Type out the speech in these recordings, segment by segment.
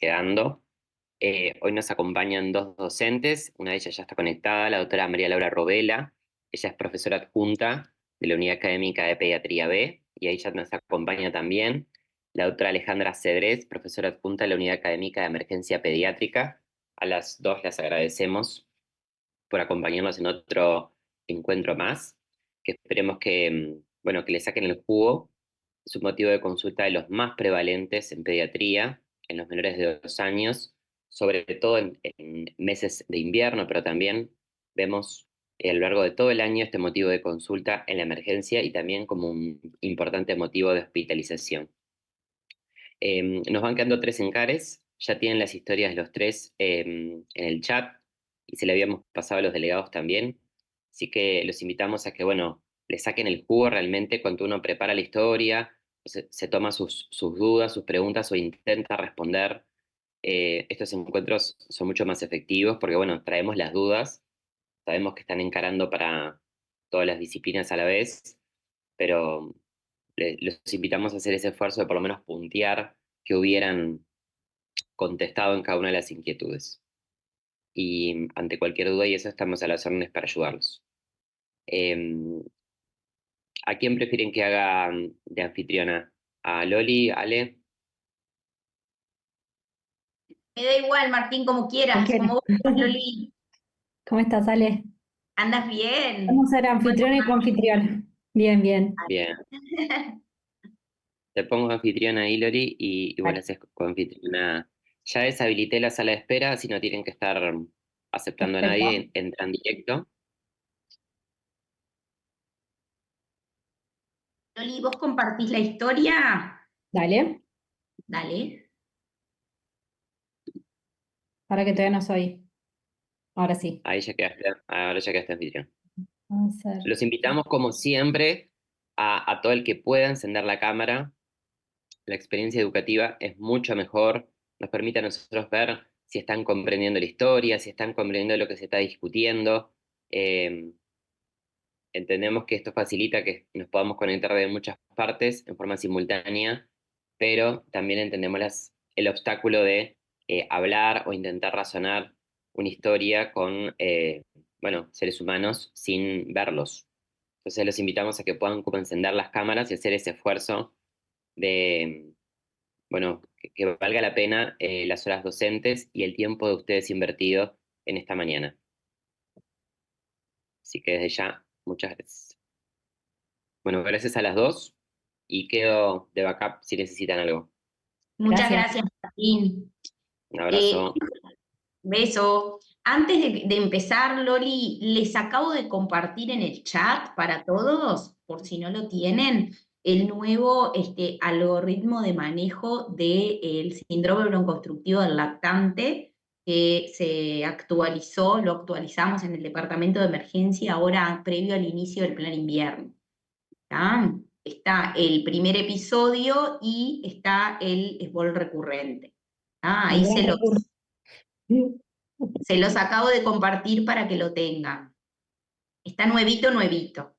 quedando. Hoy nos acompañan dos docentes, una de ellas ya está conectada, la doctora María Laura Robela. Ella es profesora adjunta de la Unidad Académica de Pediatría B, y ahí ya nos acompaña también la doctora Alejandra Cedrés, profesora adjunta de la Unidad Académica de Emergencia Pediátrica. A las dos las agradecemos por acompañarnos en otro encuentro más, que esperemos que, bueno, que le saquen el jugo. Es un motivo de consulta de los más prevalentes en pediatría, en los menores de 2 años, sobre todo en meses de invierno, pero también vemos a lo largo de todo el año este motivo de consulta en la emergencia y también como un importante motivo de hospitalización. Nos van quedando tres encares, ya tienen las historias de los tres en el chat y se le habíamos pasado a los delegados también, así que los invitamos a que, bueno, le saquen el jugo realmente cuando uno prepara la historia, se toma sus dudas, sus preguntas o intenta responder. Estos encuentros son mucho más efectivos porque, bueno, traemos las dudas, sabemos que están encarando para todas las disciplinas a la vez, pero los invitamos a hacer ese esfuerzo de por lo menos puntear que hubieran contestado en cada una de las inquietudes. Y ante cualquier duda y eso estamos a las órdenes para ayudarlos. Eh, ¿A quién prefieren que haga de anfitriona? ¿A Loli, Ale? Me da igual, Martín, como ¿Quién quieras, quiere? como vos quieras, Loli. ¿Cómo estás, Ale? ¿Andas bien? Vamos a ser Bueno, anfitriona y coanfitriona. Bien, bien. Bien. Te pongo anfitriona ahí, Loli, y vos la Vale, haces anfitriona. Ya deshabilité la sala de espera, así no tienen que estar aceptando a perfecto. nadie, entran directo. Loli, ¿vos compartís la historia? Dale, Dale. para que todavía no soy. Ahora sí. Ahí ya quedaste, ahora ya quedaste anfitrión. Vamos a ver. Los invitamos, como siempre, a todo el que pueda encender la cámara. La experiencia educativa es mucho mejor, nos permite a nosotros ver si están comprendiendo la historia, si están comprendiendo lo que se está discutiendo. Eh, Entendemos que esto facilita que nos podamos conectar de muchas partes en forma simultánea, pero también entendemos el obstáculo de hablar o intentar razonar una historia con, bueno, seres humanos sin verlos. Entonces los invitamos a que puedan como encender las cámaras y hacer ese esfuerzo de, bueno, que valga la pena las horas docentes y el tiempo de ustedes invertido en esta mañana. Así que desde ya, muchas gracias. Bueno, gracias a las dos y quedo de backup si necesitan algo. Muchas Gracias. gracias, Martín. Un Eh, abrazo. Beso. Antes de empezar, Loli, les acabo de compartir en el chat para todos, por si no lo tienen, el nuevo algoritmo de manejo del síndrome broncoobstructivo del lactante que se actualizó, lo actualizamos en el departamento de emergencia ahora previo al inicio del plan invierno. ¿Tá? Está el primer episodio y está el esbol recurrente. ¿Tá? El Ahí gran recurso. se los acabo de compartir para que lo tengan. Está nuevito, nuevito.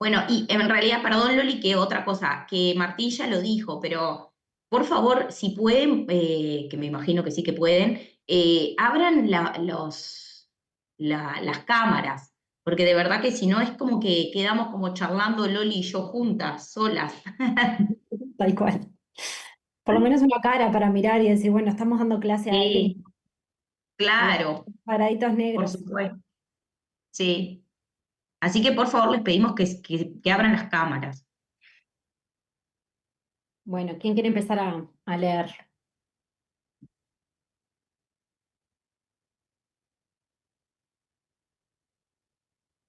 Bueno, y en realidad, perdón, Loli, que otra cosa, que Martín ya lo dijo, pero por favor, si pueden, que me imagino que sí que pueden, abran las cámaras, porque de verdad que si no es como que quedamos como charlando Loli y yo juntas, solas. Tal cual. Por lo menos una cara para mirar y decir, bueno, estamos dando clase a alguien. Sí, A los claro, paraditos por negros. supuesto. Sí. Así que por favor les pedimos que abran las cámaras. Bueno, ¿quién quiere empezar a leer?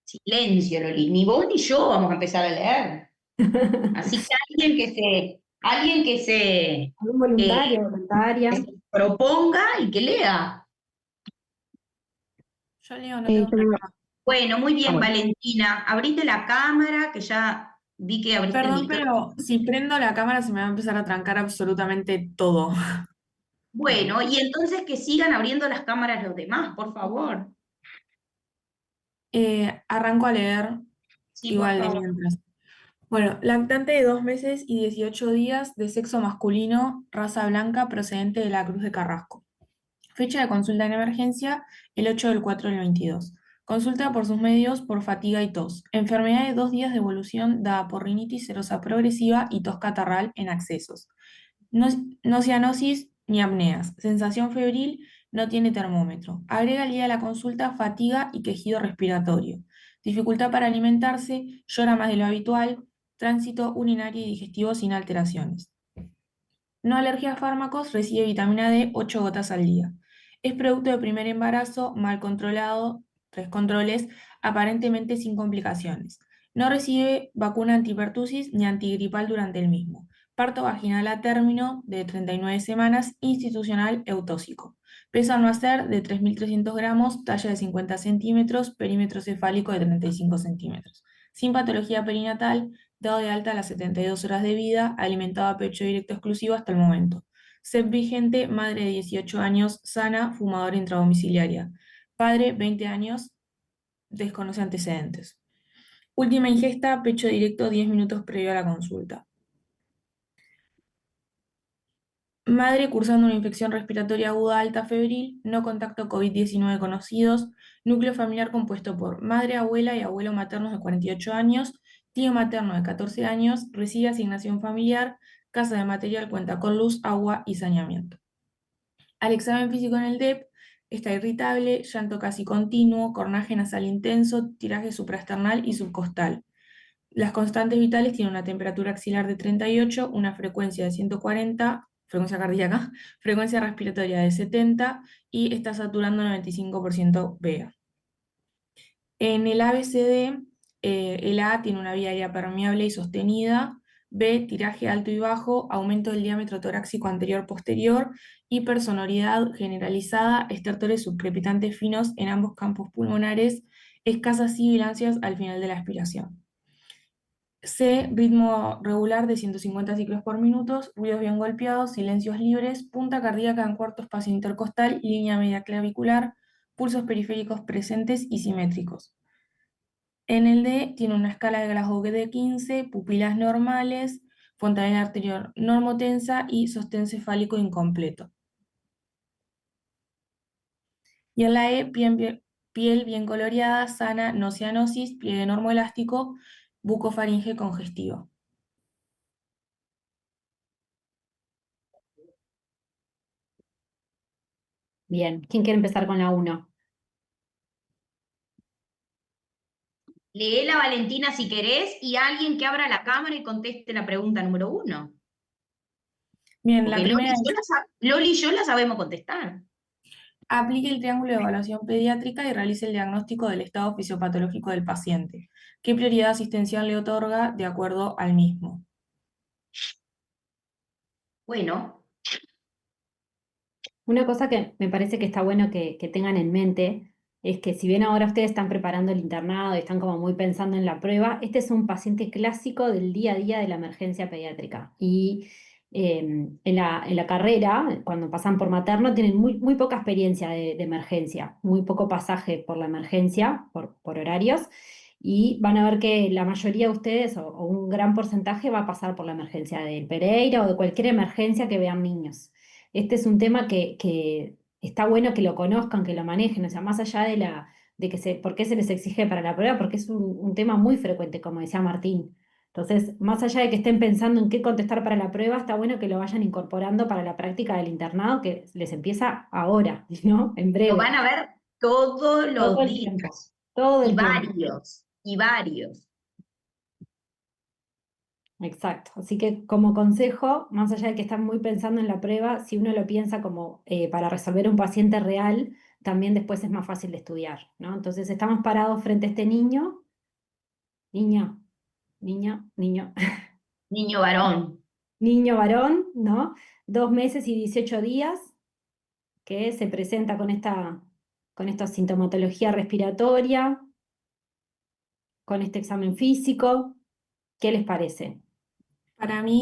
Silencio, Loli. Ni vos ni yo vamos a empezar a leer. Así que ¿Algún que voluntario, voluntaria? se proponga y que lea. Yo leo, no tengo problema. Bueno, muy bien, Bueno. Valentina. Abrite la cámara, que ya vi que abriste el Perdón, micrófono. pero si prendo la cámara se me va a empezar a trancar absolutamente todo. Bueno, y entonces que sigan abriendo las cámaras los demás, por favor. Arranco a leer Sí, por igual de favor. mientras. Bueno, lactante de 2 meses y 18 días, de sexo masculino, raza blanca, procedente de la Cruz de Carrasco. Fecha de consulta en emergencia, el 8/4/22. Consulta por sus medios por fatiga y tos. Enfermedad de 2 días de evolución dada por rinitis serosa progresiva y tos catarral en accesos. No cianosis ni apneas. Sensación febril, no tiene termómetro. Agrega al día de la consulta fatiga y quejido respiratorio. Dificultad para alimentarse, llora más de lo habitual, tránsito urinario y digestivo sin alteraciones. No alergia a fármacos, recibe vitamina D 8 gotas al día. Es producto de primer embarazo, mal controlado, 3 controles, aparentemente sin complicaciones. No recibe vacuna antipertusis ni antigripal durante el mismo. Parto vaginal a término de 39 semanas, institucional eutóxico. Peso al nacer de 3.300 gramos, talla de 50 centímetros, perímetro cefálico de 35 centímetros. Sin patología perinatal, dado de alta a las 72 horas de vida, alimentado a pecho directo exclusivo hasta el momento. SEP vigente, madre de 18 años, sana, fumadora intradomiciliaria. Padre, 20 años, desconoce antecedentes. Última ingesta, pecho directo 10 minutos previo a la consulta. Madre cursando una infección respiratoria aguda alta febril, no contacto COVID-19 conocidos, núcleo familiar compuesto por madre, abuela y abuelo maternos de 48 años, tío materno de 14 años, recibe asignación familiar, casa de material cuenta con luz, agua y saneamiento. Al examen físico en el DEP, está irritable, llanto casi continuo, cornaje nasal intenso, tiraje supraesternal y subcostal. Las constantes vitales tienen una temperatura axilar de 38, una frecuencia de 140, frecuencia cardíaca, frecuencia respiratoria de 70 y está saturando 95% vea. En el ABCD, el A tiene una vía aérea permeable y sostenida, B, tiraje alto y bajo, aumento del diámetro torácico anterior-posterior, hipersonoridad generalizada, estertores subcrepitantes finos en ambos campos pulmonares, escasas sibilancias al final de la aspiración. C, ritmo regular de 150 ciclos por minuto, ruidos bien golpeados, silencios libres, punta cardíaca en cuarto espacio intercostal, línea media clavicular, pulsos periféricos presentes y simétricos. En el D tiene una escala de Glasgow de 15, pupilas normales, fontanela arterial normotensa y sostén cefálico incompleto. Y en la E, piel bien coloreada, sana, no cianosis, pliegue normoelástico, bucofaringe congestivo. Bien, ¿quién quiere empezar con la 1? Léela, Valentina, si querés, y alguien que abra la cámara y conteste la pregunta número 1. Bien, Porque la primera es: Loli y yo la sabemos contestar. aplique el triángulo de evaluación pediátrica y realice el diagnóstico del estado fisiopatológico del paciente. ¿Qué prioridad asistencial le otorga de acuerdo al mismo? Bueno, Una cosa que me parece que está bueno que tengan en mente es que si bien ahora ustedes están preparando el internado y están como muy pensando en la prueba, este es un paciente clásico del día a día de la emergencia pediátrica. Y en la carrera, cuando pasan por materno, tienen muy poca experiencia de emergencia, muy poco pasaje por la emergencia, por horarios. Y van a ver que la mayoría de ustedes, o un gran porcentaje, va a pasar por la emergencia del Pereira o de cualquier emergencia que vean niños. Este es un tema que está bueno que lo conozcan, que lo manejen, o sea, más allá por qué se les exige para la prueba, porque es un tema muy frecuente, como decía Martín. Entonces, más allá de que estén pensando en qué contestar para la prueba, está bueno que lo vayan incorporando para la práctica del internado, que les empieza ahora, ¿no? En lo breve, van a ver todos todo los el tiempo, días. todo Y el tiempo. varios, y varios. Exacto. Así que como consejo, más allá de que están muy pensando en la prueba, si uno lo piensa como para resolver un paciente real, también después es más fácil de estudiar, ¿no? Entonces estamos parados frente a este niño, niño, Niño varón. niño varón, ¿no? 2 meses y 18 días, que se presenta con esta sintomatología respiratoria, con este examen físico. ¿Qué les parece? Para mí,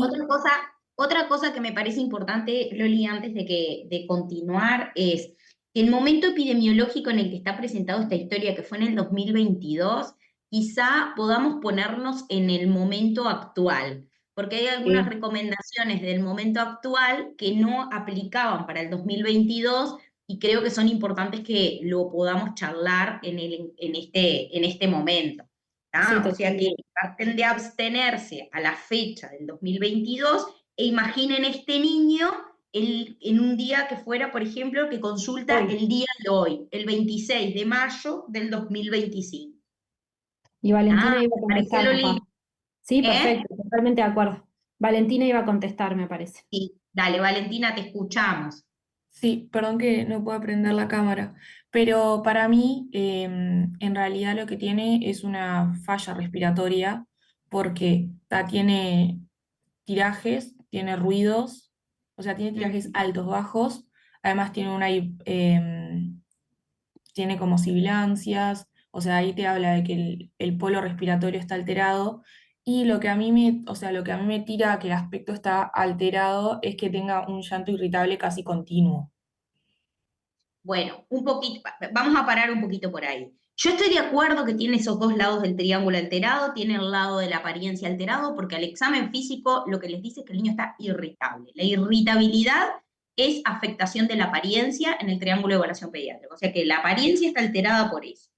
Otra cosa que me parece importante, Loli, antes de continuar, es que el momento epidemiológico en el que está presentado esta historia, que fue en el 2022, quizá podamos ponernos en el momento actual, porque hay algunas Sí. recomendaciones del momento actual que no aplicaban para el 2022 y creo que son importantes que lo podamos charlar en este momento. Sí, O sea que totalmente. traten de abstenerse a la fecha del 2022 e imaginen este niño en un día que fuera, por ejemplo, que consulta Hoy. el día de hoy, el 26 de mayo del 2025. Y Valentina iba a ¿Me parece, contestar, capaz. Loli? Sí, ¿Eh? perfecto, totalmente de acuerdo. Valentina iba a contestar, me parece. Sí, dale, Valentina, te escuchamos. Sí, perdón que no puedo prender la cámara, pero para mí en realidad lo que tiene es una falla respiratoria porque tiene tirajes, tiene ruidos, o sea, tiene tirajes Mm. altos, bajos, además tiene tiene como sibilancias, o sea, ahí te habla de que el polo respiratorio está alterado. Y lo que a mí o sea, lo que a mí me tira a que el aspecto está alterado es que tenga un llanto irritable casi continuo. Bueno, un poquito, vamos a parar un poquito por ahí. Yo estoy de acuerdo que tiene esos dos lados del triángulo alterado, tiene el lado de la apariencia alterado, porque al examen físico lo que les dice es que el niño está irritable. La irritabilidad es afectación de la apariencia en el triángulo de evaluación pediátrica, o sea que la apariencia está alterada por eso.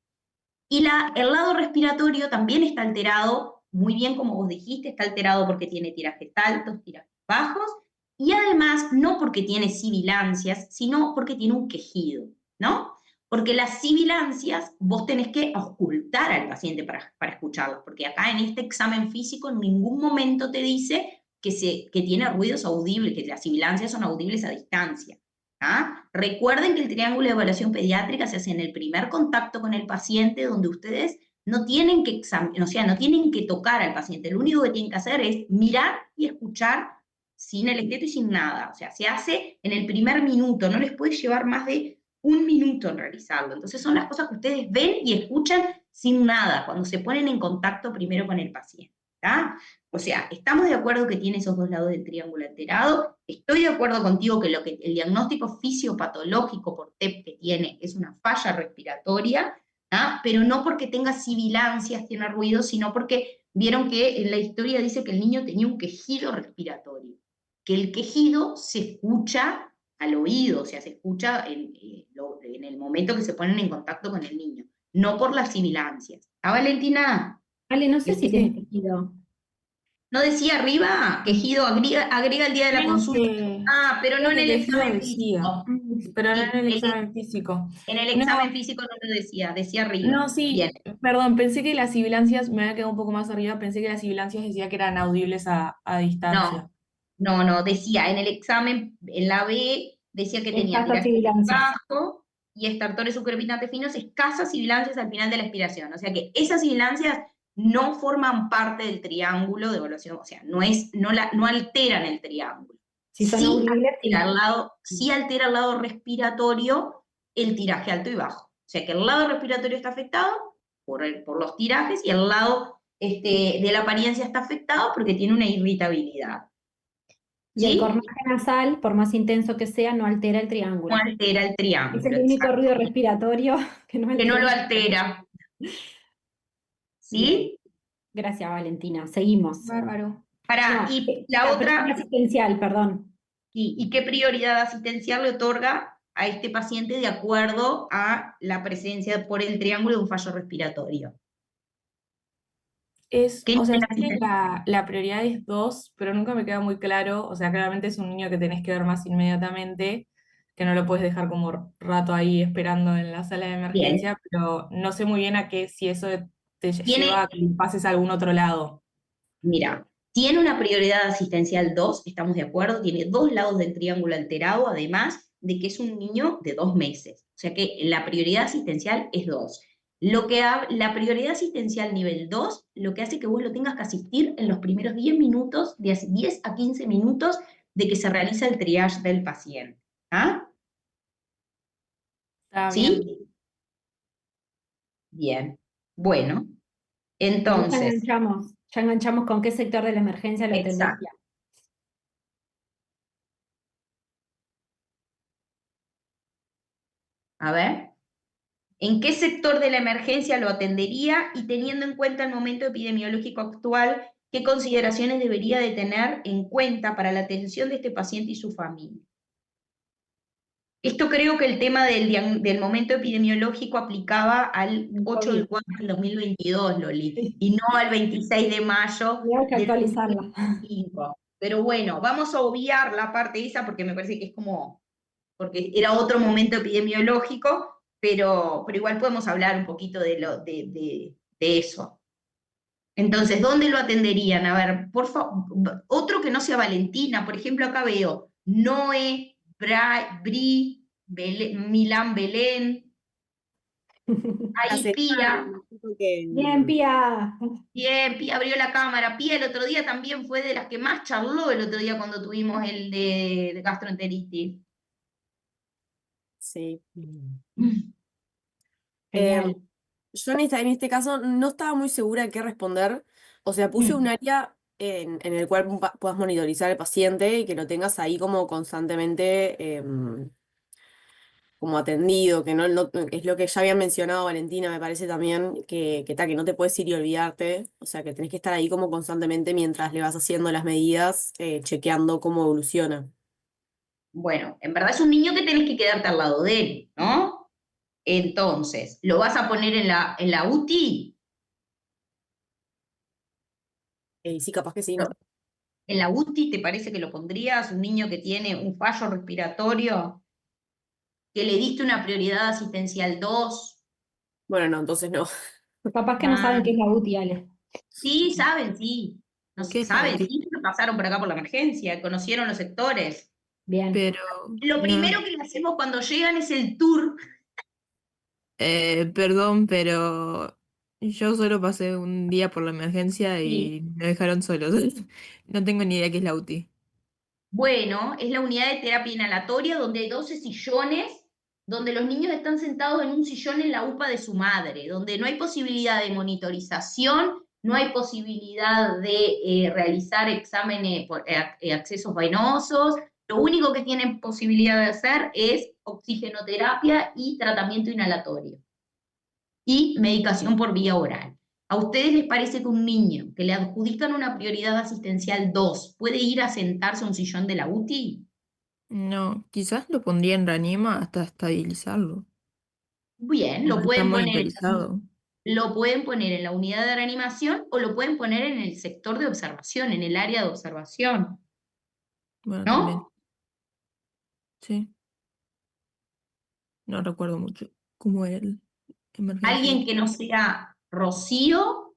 Y el lado respiratorio también está alterado, muy bien como vos dijiste, está alterado porque tiene tirajes altos, tirajes bajos, y además no porque tiene sibilancias, sino porque tiene un quejido, ¿no? Porque las sibilancias vos tenés que ocultar al paciente para escucharlas, porque acá en este examen físico en ningún momento te dice que tiene ruidos audibles, que las sibilancias son audibles a distancia. ¿Ah? Recuerden que el triángulo de evaluación pediátrica se hace en el primer contacto con el paciente, donde ustedes no tienen que o sea, no tienen que tocar al paciente, lo único que tienen que hacer es mirar y escuchar sin el esteto y sin nada. O sea, se hace en el primer minuto, no les puede llevar más de un minuto en realizarlo. Entonces son las cosas que ustedes ven y escuchan sin nada, cuando se ponen en contacto primero con el paciente. ¿Tá? O sea, estamos de acuerdo que tiene esos dos lados del triángulo alterado. Estoy de acuerdo contigo que el diagnóstico fisiopatológico por TEP que tiene es una falla respiratoria, ¿ah? Pero no porque tenga sibilancias, tiene ruido, sino porque vieron que en la historia dice que el niño tenía un quejido respiratorio, que el quejido se escucha al oído, o sea, se escucha en el momento que se ponen en contacto con el niño, no por las sibilancias. ¿Ah, Valentina? Ale, no sé si tiene Sí, tejido. ¿No decía arriba? Quejido, agrega el día de la creo consulta. Ah, pero no creo en que el quejido examen decía, físico. pero no Sí, en el examen físico. en el No, examen físico no lo decía, decía arriba. no, Bien. sí, perdón, pensé que las sibilancias, me había quedado un poco más arriba, pensé que las sibilancias decía que eran audibles a No, distancia. no, decía en el examen, en la B, decía que tenía Escasas tiraje sibilancias. bajo y estertores sucrepitantes finos, escasas sibilancias al final de la expiración. O sea que esas sibilancias no forman parte del triángulo de evaluación, o sea, no alteran el triángulo. Si son audibles, sí. Sí altera el lado respiratorio el tiraje alto y bajo. O sea que el lado respiratorio está afectado por los tirajes y el lado de la apariencia está afectado porque tiene una irritabilidad. Y el ¿Sí? cornaje nasal, por más intenso que sea, no altera el No triángulo. altera el Es triángulo, el único exacto. ruido respiratorio que no Que no altera lo el triángulo. altera. Bien, ¿Sí? gracias Valentina. Seguimos. Bárbaro. Para, No, y la la prioridad otra, asistencial, perdón. ¿y qué prioridad asistencial le otorga a este paciente de acuerdo a la presencia por el triángulo de un fallo respiratorio? ¿Qué O sea, nivel sé que asistencial? la prioridad es 2, pero nunca me queda muy claro. O sea, claramente es un niño que tenés que ver más inmediatamente, que no lo puedes dejar como rato ahí esperando en la sala de Bien. emergencia, pero no sé muy bien a qué, si eso te Tiene, lleva a que pases a algún otro lado. mira, tiene una prioridad asistencial 2, estamos de acuerdo, tiene dos lados del triángulo alterado, además de que es un niño de 2 meses. O sea que la prioridad asistencial es 2. La prioridad asistencial nivel 2, lo que hace que vos lo tengas que asistir en los primeros 10 minutos, de 10 a 15 minutos de que se realiza el triage del paciente. ¿Ah? Está bien. ¿Sí? Bien. Bueno, Y ahí entonces, ya enganchamos con qué sector de la emergencia lo exacto. atendería. A ver. ¿En qué sector de la emergencia lo atendería? Y teniendo en cuenta el momento epidemiológico actual, ¿qué consideraciones debería de tener en cuenta para la atención de este paciente y su familia? Esto creo que el tema del momento epidemiológico aplicaba al El 8 COVID. del 4 del 2022, Loli, Sí. y no al 26 de mayo Tenemos que del actualizarla. 2025. Pero bueno, vamos a obviar la parte esa porque me parece que es como, porque era otro momento epidemiológico, pero igual podemos hablar un poquito de eso. Entonces, ¿dónde lo atenderían? A ver, por favor, otro que no sea Valentina, por ejemplo, acá veo Noé, Bri, Milán Belén, La ahí semana Pía, que Bien, Pía. bien, Pía abrió la cámara. Pía el otro día también fue de las que más charló el otro día cuando tuvimos el de gastroenteritis. sí. Genial. Yo en este caso no estaba muy segura de qué responder. O sea, puse un área en el cual puedas monitorizar al paciente y que lo tengas ahí como constantemente como atendido, que es lo que ya había mencionado Valentina, me parece también que no te puedes ir y olvidarte. O sea, que tenés que estar ahí como constantemente mientras le vas haciendo las medidas, chequeando cómo evoluciona. Bueno, en verdad es un niño que tenés que quedarte al lado de él, ¿no? Entonces, ¿lo vas a poner en la UTI? Sí, capaz que sí, No. ¿no? ¿En la UTI te parece que lo pondrías? Un niño que tiene un fallo respiratorio, que le diste una prioridad asistencial 2. Bueno, no, entonces no. Capaz que no Ah, saben qué es la UTI, Ale. sí, saben, sí. No, ¿Qué es la saben, UTI? sí, pero pasaron por acá por la emergencia, conocieron los sectores. Bien. Pero Lo no, primero que le hacemos cuando llegan es el tour. perdón, pero yo solo pasé un día por la emergencia Sí. y me dejaron solos. No tengo ni idea qué es la UTI. Bueno, es la unidad de terapia inhalatoria donde hay 12 sillones, donde los niños están sentados en un sillón en la UPA de su madre, donde no hay posibilidad de monitorización, no hay posibilidad de realizar exámenes por accesos venosos. Lo único que tienen posibilidad de hacer es oxigenoterapia y tratamiento inhalatorio y medicación por vía oral. ¿A ustedes les parece que un niño que le adjudican una prioridad asistencial 2 puede ir a sentarse a un sillón de la UTI? No, quizás lo pondría en Reanima hasta estabilizarlo. Bien, Porque está monitorizado. lo pueden poner en la unidad de reanimación o lo pueden poner en el sector de observación, en el área de observación, Bueno, también. ¿no? Sí, no recuerdo mucho cómo era el emergencia. Alguien que no sea Rocío.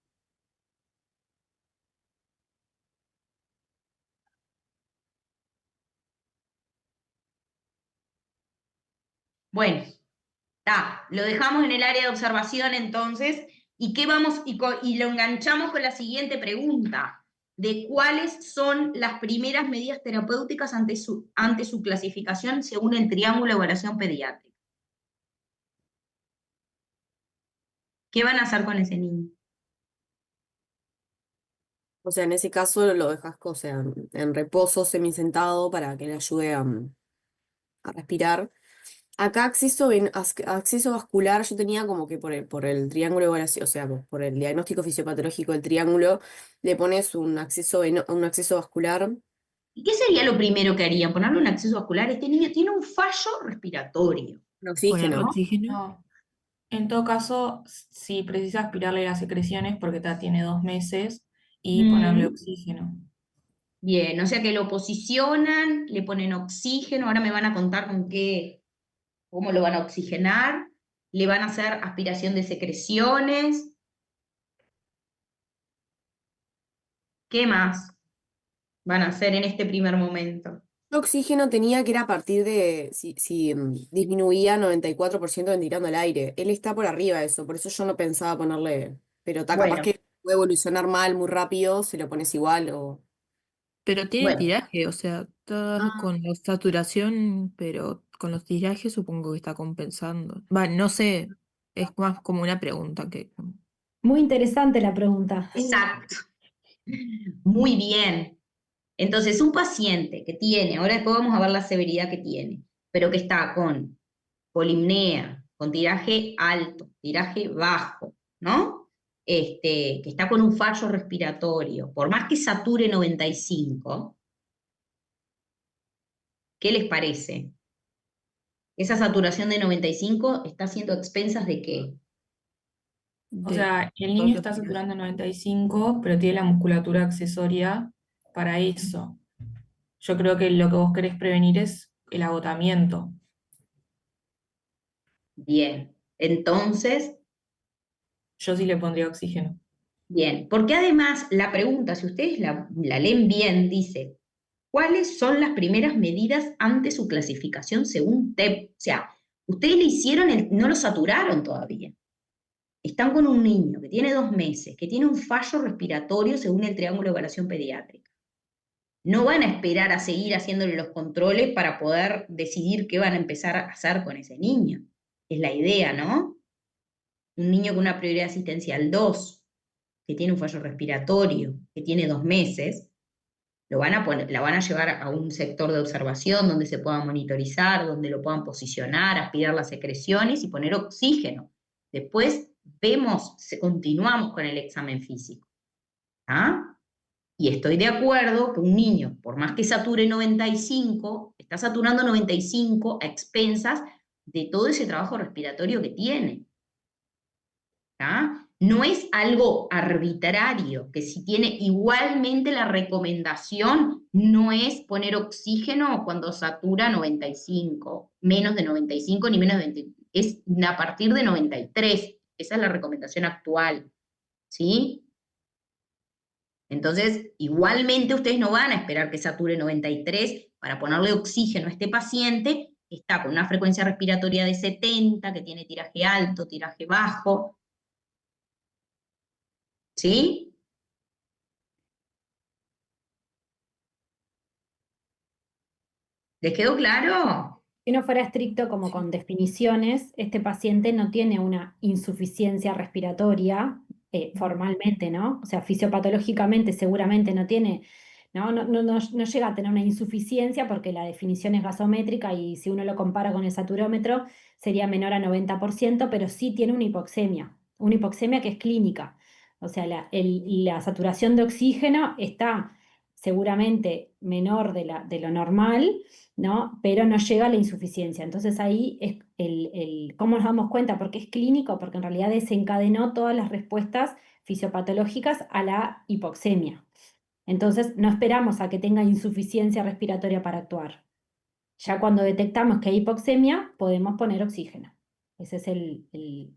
Bueno, lo dejamos en el área de observación entonces, y qué vamos, y lo enganchamos con la siguiente pregunta, de cuáles son las primeras medidas terapéuticas ante su clasificación según el triángulo de evaluación pediátrica. ¿Qué van a hacer con ese niño? O sea, en ese caso lo dejas, o sea, en reposo semisentado para que le ayude a respirar. Acá acceso vascular, yo tenía como que por el triángulo de evaluación, o sea, por el diagnóstico fisiopatológico del triángulo, le pones un acceso vascular. ¿Y qué sería lo primero que harían? ¿Ponerle un acceso vascular? Este niño tiene un fallo respiratorio, Un Ponerle oxígeno. ¿no? oxígeno. No. En todo caso, si precisa aspirarle las secreciones porque tiene 2 meses y ponerle Mm. oxígeno. Bien, o sea que lo posicionan, le ponen oxígeno, ahora me van a contar cómo lo van a oxigenar, le van a hacer aspiración de secreciones. ¿Qué más van a hacer en este primer momento? El oxígeno tenía que era a partir de si disminuía 94% ventilando el aire. Él está por arriba de eso, por eso yo no pensaba ponerle. Pero está capaz Bueno, que puede evolucionar mal muy rápido, se lo pones igual o. Pero tiene bueno, tiraje, o sea, está Ah, con la saturación, pero con los tirajes supongo que está compensando. Va, no sé, es más como una pregunta que... Muy interesante la pregunta. exacto. Muy bien. Entonces, un paciente que tiene, ahora después vamos a ver la severidad que tiene, pero que está con polimnea, con tiraje alto, tiraje bajo, ¿no? Que está con un fallo respiratorio, por más que sature 95, ¿qué les parece? Esa saturación de 95 está siendo a expensas ¿de qué? O De sea, el niño está hipoxia. saturando 95, pero tiene la musculatura accesoria para eso. Yo creo que lo que vos querés prevenir es el agotamiento. Bien, entonces, Yo sí le pondría oxígeno. bien, porque además la pregunta, si ustedes la leen bien, dice, ¿cuáles son las primeras medidas ante su clasificación según TEP? O sea, ustedes le hicieron, no lo saturaron todavía. Están con un niño que tiene 2 meses, que tiene un fallo respiratorio según el Triángulo de Evaluación Pediátrica. No van a esperar a seguir haciéndole los controles para poder decidir qué van a empezar a hacer con ese niño. Es la idea, ¿no? Un niño con una prioridad asistencial 2, que tiene un fallo respiratorio, que tiene 2 meses, la van a llevar a un sector de observación donde se pueda monitorizar, donde lo puedan posicionar, aspirar las secreciones y poner oxígeno. Después continuamos con el examen físico. ¿Ah? Y estoy de acuerdo que un niño, por más que sature 95, está saturando 95 a expensas de todo ese trabajo respiratorio que tiene. ¿Ah? No es algo arbitrario, que si tiene igualmente la recomendación, no es poner oxígeno cuando satura 95, menos de 95 ni menos de 20, es a partir de 93, esa es la recomendación actual, ¿sí? Entonces, igualmente ustedes no van a esperar que sature 93 para ponerle oxígeno a este paciente que está con una frecuencia respiratoria de 70, que tiene tiraje alto, tiraje bajo, ¿sí? ¿Les quedó claro? Si uno fuera estricto como con definiciones, este paciente no tiene una insuficiencia respiratoria formalmente, ¿no? O sea, fisiopatológicamente seguramente no tiene, no llega a tener una insuficiencia porque la definición es gasométrica y si uno lo compara con el saturómetro sería menor a 90%, pero sí tiene una hipoxemia que es clínica. O sea, la saturación de oxígeno está seguramente menor de lo normal, ¿no? Pero no llega a la insuficiencia. Entonces ahí es ¿cómo nos damos cuenta? Porque es clínico, porque en realidad desencadenó todas las respuestas fisiopatológicas a la hipoxemia. Entonces no esperamos a que tenga insuficiencia respiratoria para actuar. Ya cuando detectamos que hay hipoxemia, podemos poner oxígeno. Ese es el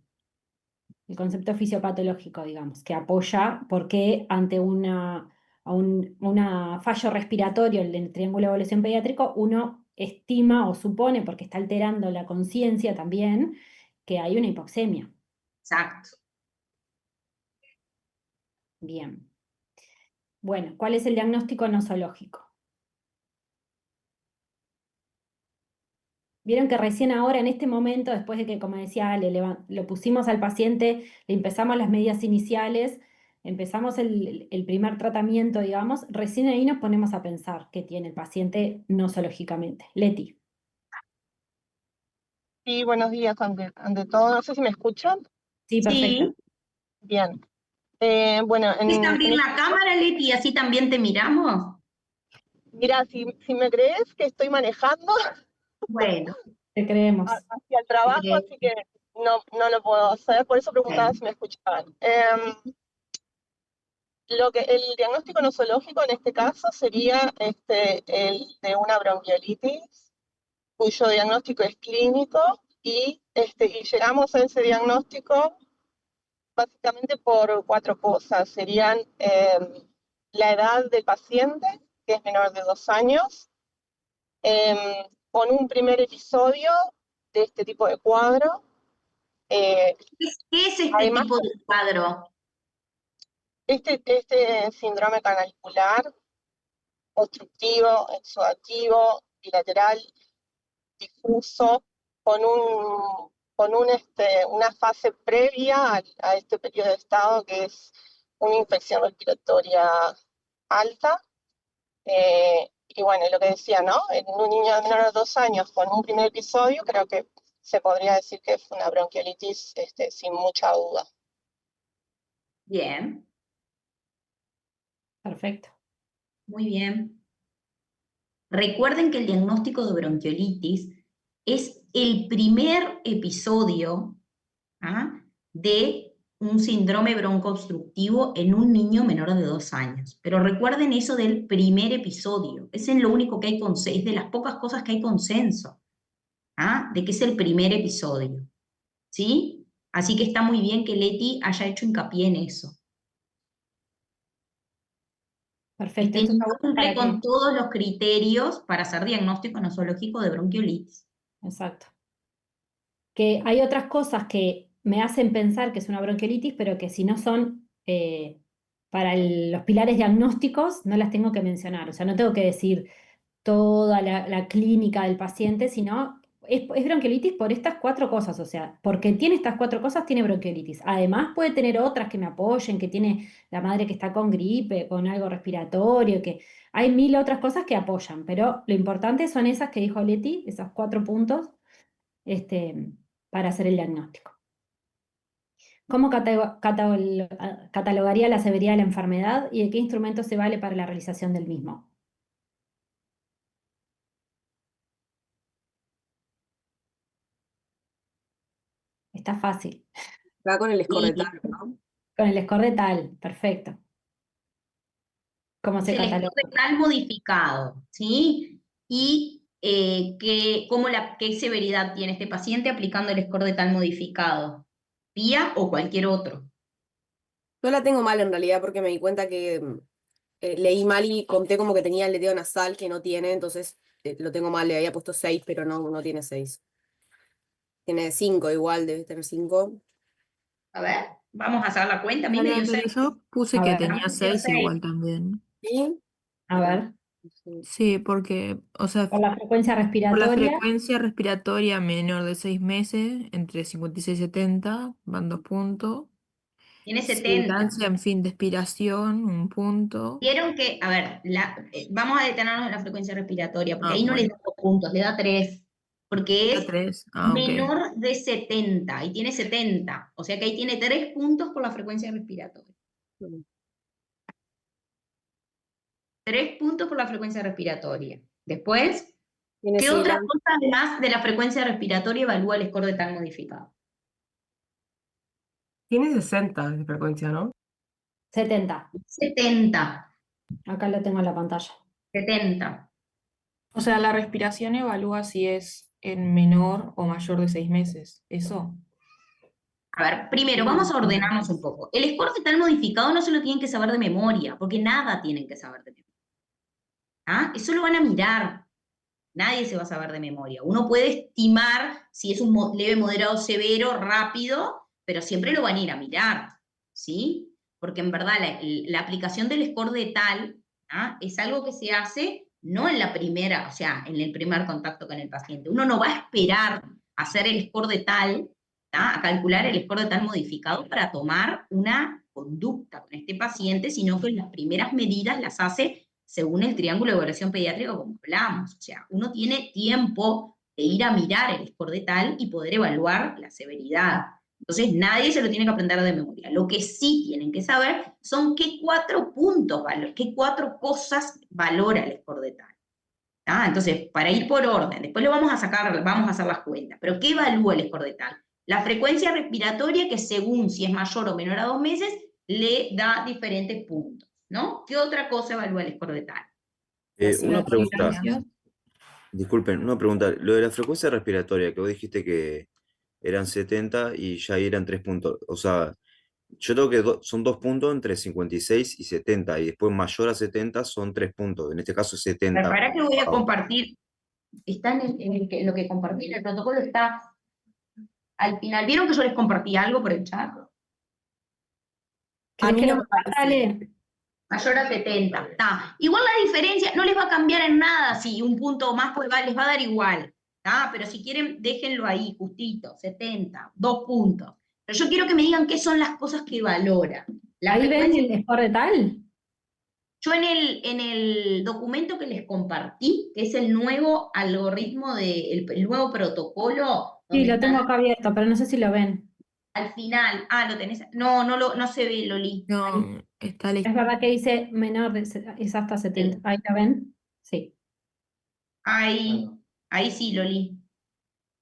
concepto fisiopatológico, digamos, que apoya porque ante una fallo respiratorio en el triángulo de evaluación pediátrico, uno estima o supone, porque está alterando la conciencia también, que hay una hipoxemia. Exacto. Bien. Bueno, ¿cuál es el diagnóstico nosológico? Vieron que recién ahora, en este momento, después de que, como decía Ale, lo pusimos al paciente, le empezamos las medidas iniciales, empezamos el primer tratamiento, digamos, recién ahí nos ponemos a pensar qué tiene el paciente nosológicamente. Leti. Sí, buenos días ante todo. No sé si me escuchan. Sí, perfecto. Sí. Bien. Bueno, ¿Quieres abrir la cámara, Leti, y así también te miramos? mira, si me crees que estoy manejando Bueno, Te creemos. hacia el trabajo, así que no lo puedo hacer, por eso preguntaba si me escuchaban. El diagnóstico nosológico en este caso sería el de una bronquiolitis, cuyo diagnóstico es clínico, y llegamos a ese diagnóstico básicamente por 4 cosas. Serían la edad del paciente, que es menor de 2 años, con un primer episodio de este tipo de cuadro. ¿qué es este Además, tipo de cuadro? este síndrome canalicular obstructivo, exudativo, bilateral, difuso, una fase previa a este periodo de estado que es una infección respiratoria alta. Y bueno, lo que decía, ¿no? En un niño de menor de 2 años con un primer episodio, creo que se podría decir que es una bronquiolitis sin mucha duda. Bien, Perfecto. muy bien. Recuerden que el diagnóstico de bronquiolitis es el primer episodio de un síndrome broncoobstructivo en un niño menor de 2 años. Pero recuerden eso del primer episodio. Es en lo único que hay consenso, es de las pocas cosas que hay consenso, de que es el primer episodio. ¿Sí? Así que está muy bien que Leti haya hecho hincapié en eso. Perfecto. Esto No está bueno cumple para con que... todos los criterios para hacer diagnóstico nosológico de bronquiolitis. Exacto. Que hay otras cosas que me hacen pensar que es una bronquiolitis, pero que si no son para los pilares diagnósticos, no las tengo que mencionar. O sea, no tengo que decir toda la clínica del paciente, sino es bronquiolitis por estas 4 cosas. O sea, porque tiene estas 4 cosas, tiene bronquiolitis. Además, puede tener otras que me apoyen, que tiene la madre que está con gripe, con algo respiratorio, que hay 1000 otras cosas que apoyan, pero lo importante son esas que dijo Leti, esos 4 puntos para hacer el diagnóstico. ¿Cómo catalogaría la severidad de la enfermedad y de qué instrumento se vale para la realización del mismo? Está fácil. Acá con el score de Y Tal, ¿no? Con el score de Tal, perfecto. ¿Cómo es se el cataloga? score tal modificado, ¿sí? Y qué severidad tiene este paciente aplicando el score de tal modificado, PIA o cualquier otro. Yo la tengo mal en realidad porque me di cuenta que leí mal y conté como que tenía el leteo nasal que no tiene, entonces lo tengo mal, le había puesto 6, pero no tiene 6. Tiene 5 igual, debe tener 5. A ver, vamos a hacer la cuenta. A mí me Para, dio pero 6. yo puse A que ver, tenía Me dio 6 6. igual también. ¿Sí? a ver. Sí. Sí, porque, o sea, Por la frecuencia por la respiratoria, frecuencia respiratoria menor de 6 meses, entre 56 y 70, van 2 puntos. Tiene 70. Sibilancia en fin de expiración, 1 punto. Vieron que, a ver, vamos a detenernos en la frecuencia respiratoria, porque Ah, ahí no le bueno, da 2 puntos, le da 3, porque era es 3. Ah, ok. menor de 70 y tiene 70. O sea que ahí tiene 3 puntos por la frecuencia respiratoria. 3 puntos por la frecuencia respiratoria. Después, Tiene ¿qué otra sibilancia. cosa además de la frecuencia respiratoria evalúa el score de tal modificado? Tiene 60 de frecuencia, ¿no? 70. 70. Acá lo tengo en la pantalla. 70. O sea, la respiración evalúa si es en menor o mayor de 6 meses. ¿Eso? A ver, primero vamos a ordenarnos un poco. El score de tal modificado no se lo tienen que saber de memoria, porque nada tienen que saber de memoria. Eso lo van a mirar. Nadie se va a saber de memoria. Uno puede estimar si es un leve, moderado, severo, rápido, pero siempre lo van a ir a mirar, ¿sí? Porque en verdad la aplicación del score de tal es algo que se hace no en la primera, o sea, en el primer contacto con el paciente. Uno no va a esperar a hacer el score de tal, a calcular el score de tal modificado para tomar una conducta con este paciente, sino que las primeras medidas las hace según el triángulo de evaluación pediátrica como hablamos. O sea, uno tiene tiempo de ir a mirar el score de tal y poder evaluar la severidad. Entonces, nadie se lo tiene que aprender de memoria. Lo que sí tienen que saber son qué 4 puntos, qué 4 cosas valora el score de tal. Entonces, para ir por orden, después lo vamos a sacar, vamos a hacer las cuentas, pero ¿qué evalúa el score de tal? La frecuencia respiratoria, que según si es mayor o menor a 2 meses, le da diferentes puntos, ¿no? ¿Qué otra cosa evalúa el score de tal? Una Las pregunta, sibilancias. disculpen, una pregunta. Lo de la frecuencia respiratoria, que vos dijiste que eran 70 y ya ahí eran 3 puntos. O sea, yo tengo que son 2 puntos entre 56 y 70, y después mayor a 70 son 3 puntos. En este caso es 70. Para que voy a Wow. compartir, está en lo que compartí, en el protocolo está al final. ¿Vieron que yo les compartí algo por el chat? A mí ¿Querés que no lo me parece. compartale? Mayor a 70. Igual la diferencia no les va a cambiar en nada si un punto más pues les va a dar igual. Pero si quieren, déjenlo ahí, justito, 70, 2 puntos. Pero yo quiero que me digan qué son las cosas que valora. La Ahí ven frecuencia. el score de tal. Yo en el documento que les compartí, que es el nuevo algoritmo, el nuevo protocolo Sí, ¿Dónde lo tengo está? acá abierto, pero no sé si lo ven. Al final. Ah, lo tenés. No, no se ve, Loli. Ahí. No, está Es verdad que dice menor, es hasta 70. ¿Ahí la ven? Sí. Ahí sí, Loli.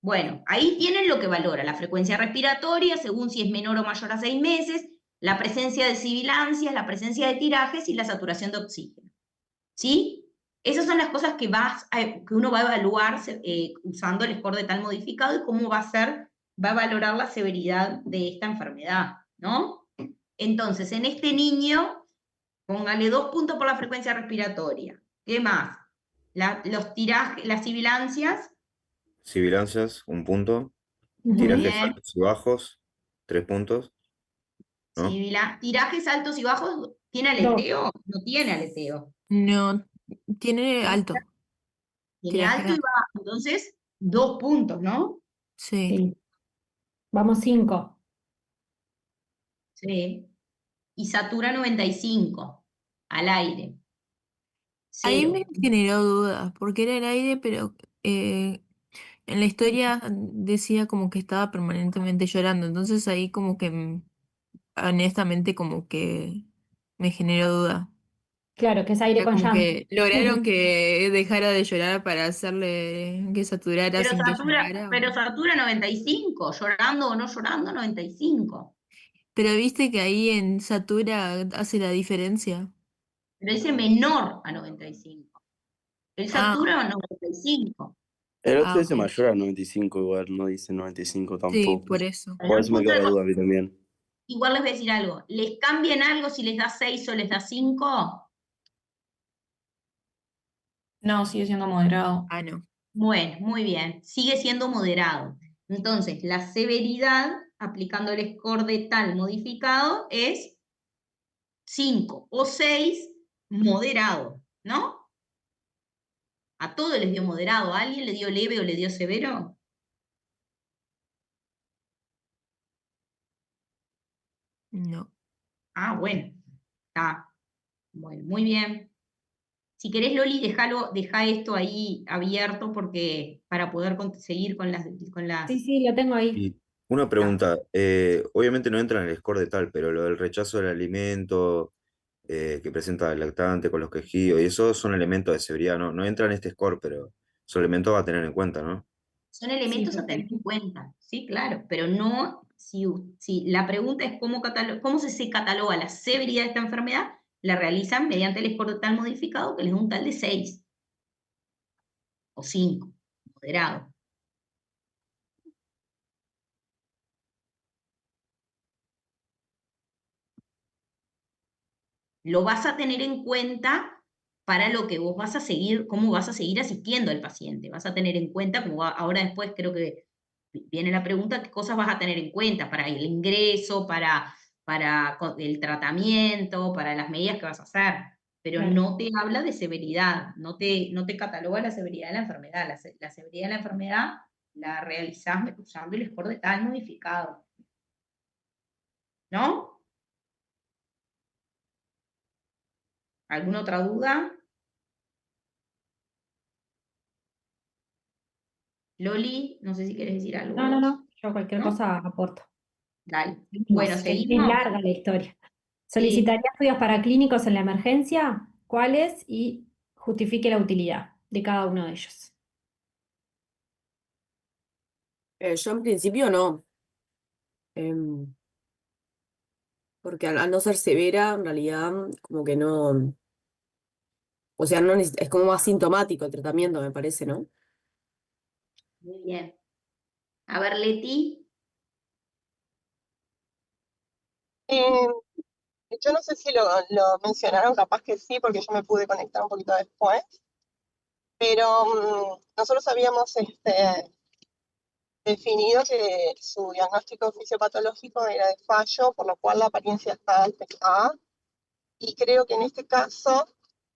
Bueno, ahí tienen lo que valora, la frecuencia respiratoria, según si es menor o mayor a 6 meses, la presencia de sibilancias, la presencia de tirajes y la saturación de oxígeno. ¿Sí? Esas son las cosas que uno va a evaluar usando el score de tal modificado y cómo va a valorar la severidad de esta enfermedad, ¿no? Entonces, en este niño, póngale 2 puntos por la frecuencia respiratoria. ¿Qué más? Los tirajes, las sibilancias, Sibilancias, 1 punto. Ujú. muy Tirajes bien. altos y bajos, 3 puntos, ¿no? Tirajes altos y bajos, ¿tiene 2. aleteo? No tiene aleteo. No, tiene Tiene, alto. tiene Tiraje alto y alto. bajo, entonces 2 puntos, ¿no? Sí. Sí. Vamos 5. Sí. Y satura 95 al aire. Ahí me 0. generó dudas, porque era el aire, pero en la historia decía como que estaba permanentemente llorando. Entonces ahí como que, honestamente, como que me generó duda. Claro, que es aire Era con como llanto. que lograron que dejara de llorar para hacerle que saturara sin que llorara. Pero satura 95, llorando o no llorando, 95. Pero viste que ahí en Satura hace la diferencia. Pero dice menor a 95. El Ah, satura a 95. El otro ah, dice ok. mayor a 95 igual, no dice 95 Sí, tampoco. por eso. Por Bueno, no eso me importa, queda la duda a mí también. igual les voy a decir algo. ¿Les cambian algo si les da 6 o les da 5? No, sigue siendo moderado. Ah, no. Bueno, muy bien. Sigue siendo moderado. Entonces, la severidad, aplicando el score de tal modificado, es 5 o 6 moderado, ¿no? ¿A todos les dio moderado? ¿A alguien le dio leve o le dio severo? No. Ah, bueno. Está. Bueno, muy bien. Si querés, Loli, deja esto ahí abierto porque para poder seguir Sí, sí, lo tengo ahí. Y una Ah, pregunta, obviamente no entra en el score de tal, pero lo del rechazo del alimento que presenta el lactante con los quejidos, y eso son elementos de severidad, ¿no? No entra en este score, pero son elementos a tener en cuenta, ¿no? son Sí, elementos a tener perfecto. en cuenta, sí, claro, pero no, si la pregunta es cómo se cataloga la severidad de esta enfermedad, la realizan mediante el score tal modificado que les da un tal de 6 o 5, moderado. Lo vas a tener en cuenta para lo que vos vas a seguir, cómo vas a seguir asistiendo al paciente. Vas a tener en cuenta, ahora después creo que viene la pregunta, qué cosas vas a tener en cuenta para el ingreso, para el tratamiento, para las medidas que vas a hacer. Pero Claro. no te habla de severidad, no te cataloga la severidad de la enfermedad. La severidad de la enfermedad la realizás usando el score de tal modificado. ¿No? ¿Alguna otra duda? Loli, no sé si quieres decir algo No, no, vos, no. Yo cualquier ¿no? cosa aporto. Dale. Bueno, Seguimos, que es seguimos. larga la historia. Sí. Solicitaría estudios paraclínicos en la emergencia, cuáles y justifique la utilidad de cada uno de ellos. Yo en principio no, em, porque al no ser severa, en realidad, como que no, o sea, no es como más sintomático el tratamiento, me parece, ¿no? Muy bien. A ver, Leti. Eh, yo no sé si lo mencionaron, capaz que sí, porque yo me pude conectar un poquito después, pero nosotros habíamos definido que su diagnóstico fisiopatológico era de fallo, por lo cual la apariencia está afectada. Y creo que en este caso,